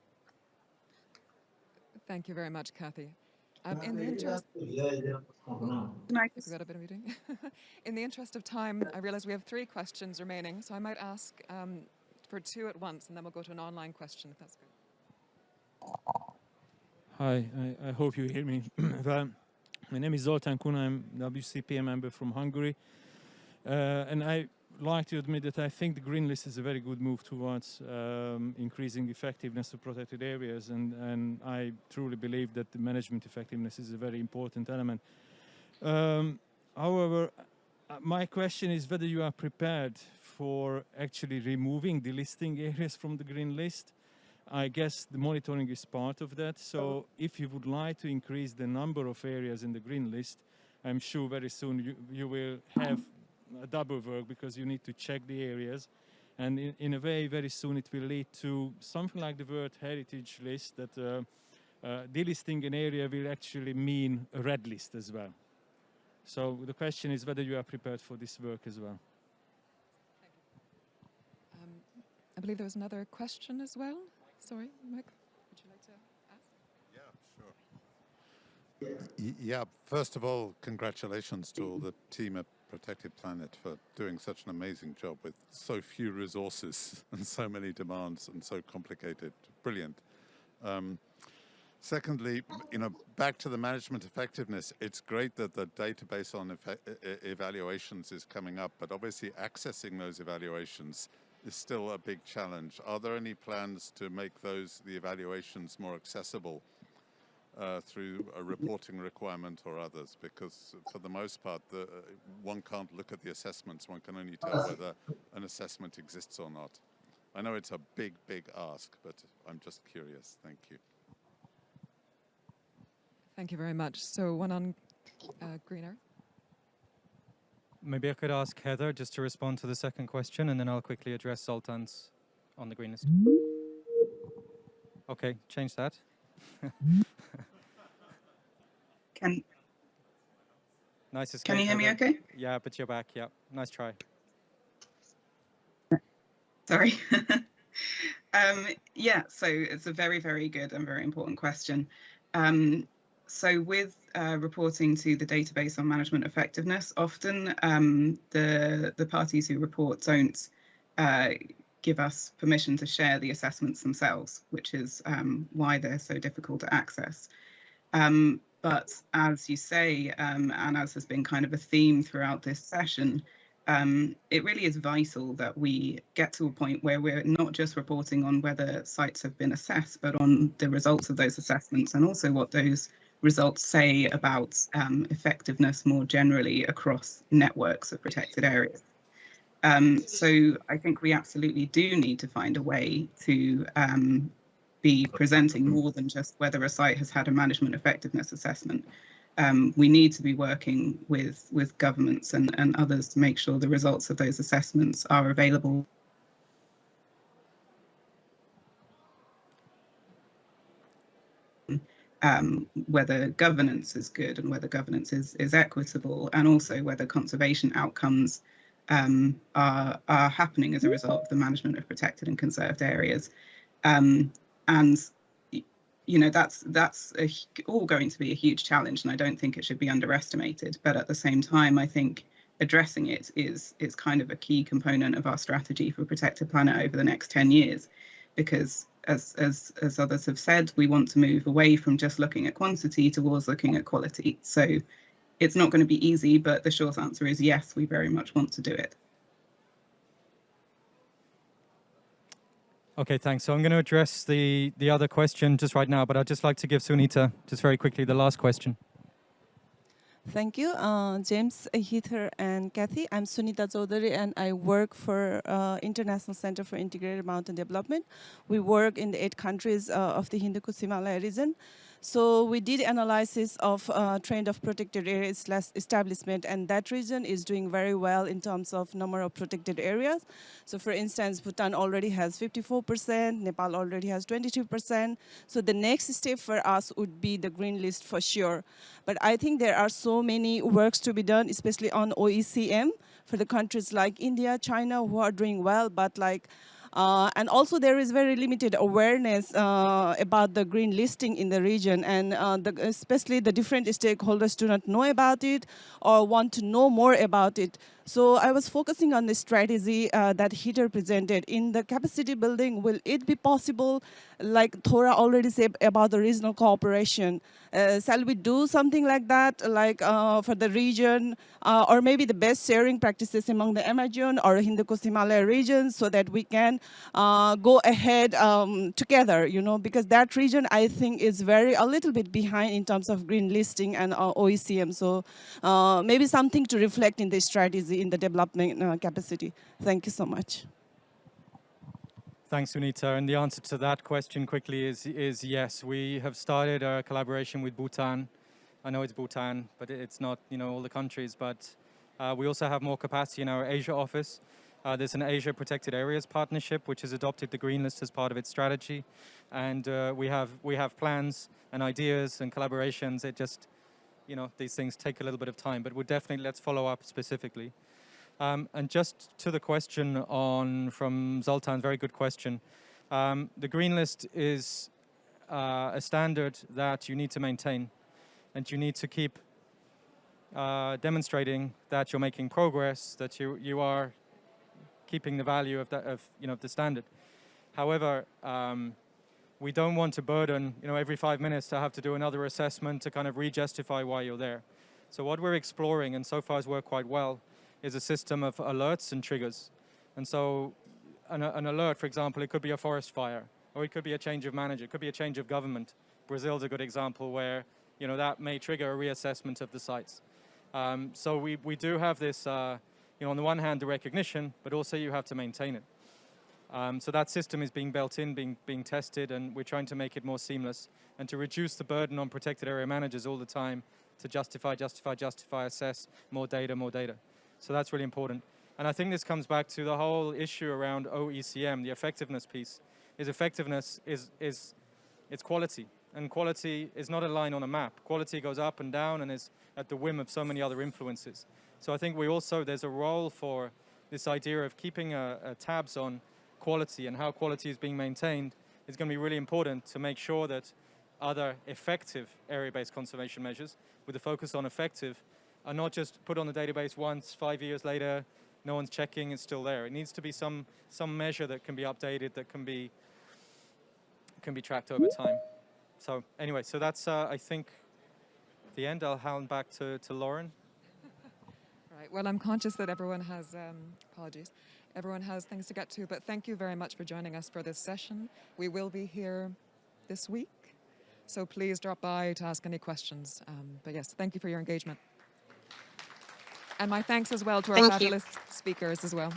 Thank you very much, Kathy. In the interest, we got a bit of meeting. In the interest of time, I realize we have 3 questions remaining, so I might ask for 2 at once, and then we'll go to an online question, if that's good. Hi, I hope you hear me. Well, my name is Zoltán Kun. I'm WCPA member from Hungary, and I like to admit that I think the green list is a very good move towards increasing effectiveness of protected areas, and I truly believe that the management effectiveness is a very important element. However, my question is whether you are prepared for actually removing the listing areas from the green list. I guess the monitoring is part of that. So if you would like to increase the number of areas in the green list, I'm sure very soon you will have a double work, because you need to check the areas. And in a way, very soon it will lead to something like the World Heritage List that delisting an area will actually mean a red list as well. So the question is whether you are prepared for this work as well. I believe there was another question as well. Sorry, Mike, would you like to ask? Yeah, sure. Yeah, first of all, congratulations to all the team at Protected Planet for doing such an amazing job with so few resources and so many demands and so complicated. Brilliant. Secondly, back to the management effectiveness, it's great that the database on evaluations is coming up, but obviously accessing those evaluations is still a big challenge. Are there any plans to make the evaluations more accessible through a reporting requirement or others? Because for the most part, one can't look at the assessments, one can only tell whether an assessment exists or not. I know it's a big, big ask, but I'm just curious. Thank you. Thank you very much. So one on Greener. Maybe I could ask Heather just to respond to the second question, and then I'll quickly address Zoltan's on the green list. Okay, change that. Nice escape, Can you hear me Heather. okay? Yeah, but you're back. Yeah, nice try. Sorry. Yeah, so it's a very, very good and very important question. So with reporting to the database on management effectiveness, often the parties who report don't give us permission to share the assessments themselves, which is why they're so difficult to access. But as you say, and as has been kind of a theme throughout this session, it really is vital that we get to a point where we're not just reporting on whether sites have been assessed, but on the results of those assessments and also what those results say about effectiveness more generally across networks of protected areas. So I think we absolutely do need to find a way to be presenting more than just whether a site has had a management effectiveness assessment. We need to be working with governments and others to make sure the results of those assessments are available. Whether governance is good and whether governance is equitable, and also whether conservation outcomes are happening as a result of the management of protected and conserved areas. And that's all going to be a huge challenge, and I don't think it should be underestimated. But at the same time, I think addressing it is kind of a key component of our strategy for Protected Planet over the next 10 years, because as others have said, we want to move away from just looking at quantity towards looking at quality. So it's not going to be easy, but the short answer is yes, we very much want to do it. Okay, thanks. So I'm going to address the other question just right now, but I'd just like to give Sunita just very quickly the last question. Thank you, James, Heather, and Kathy. I'm Sunita Chaudhary, and I work for International Center for Integrated Mountain Development. We work in the 8 countries of the Hindu Kush Himalaya region. So we did analysis of trend of protected areas / establishment, and that region is doing very well in terms of number of protected areas. So for instance, Bhutan already has 54%, Nepal already has 22%. So the next step for us would be the green list for sure. But I think there are so many works to be done, especially on Oecm for the countries like India, China, who are doing well, but and also there is very limited awareness about the green listing in the region, and especially the different stakeholders do not know about it or want to know more about it. So I was focusing on the strategy that Heather presented. In the capacity building, will it be possible, like Thora already said about the regional cooperation? Shall we do something like that, like for the region, or maybe the best sharing practices among the Amazon or Hindu Kush Himalaya regions, so that we can go ahead together, because that region, I think, is a little bit behind in terms of green listing and Oecm. So maybe something to reflect in this strategy in the development capacity. Thank you so much. Thanks, Sunita. And the answer to that question quickly is yes. We have started a collaboration with Bhutan. I know it's Bhutan, but it's not all the countries. But we also have more capacity in our Asia office. There's an Asia Protected Areas Partnership, which has adopted the Green List as part of its strategy. And we have plans and ideas and collaborations. It just, these things take a little bit of time, but let's follow up specifically. And just to the question from Zoltan, very good question. The Green List is a standard that you need to maintain, and you need to keep demonstrating that you're making progress, that you are keeping the value of the standard. However, we don't want to burden, every 5 minutes to have to do another assessment to kind of re-justify why you're there. So what we're exploring, and so far has worked quite well, is a system of alerts and triggers. And so an alert, for example, it could be a forest fire, or it could be a change of manager, it could be a change of government. Brazil's a good example where, that may trigger a reassessment of the sites. So we do have this, on the one hand, the recognition, but also you have to maintain it. So that system is being built in, being tested, and we're trying to make it more seamless and to reduce the burden on protected area managers all the time to justify, assess, more data. So that's really important. And I think this comes back to the whole issue around Oecm, the effectiveness piece. Effectiveness is it's quality. And quality is not a line on a map. Quality goes up and down and is at the whim of so many other influences. So I think there's a role for this idea of keeping tabs on quality and how quality is being maintained is going to be really important to make sure that other effective area-based conservation measures with a focus on effective are not just put on the database once, 5 years later, no one's checking, it's still there. It needs to be some measure that can be updated, that can be tracked over time. So anyway, so that's, I think, the end. I'll hand back to Lauren. Right, well, I'm conscious that everyone has, apologies, everyone has things to get to, but thank you very much for joining us for this session. We will be here this week, so please drop by to ask any questions. But yes, thank you for your engagement. And my thanks as well to our fabulous speakers as well.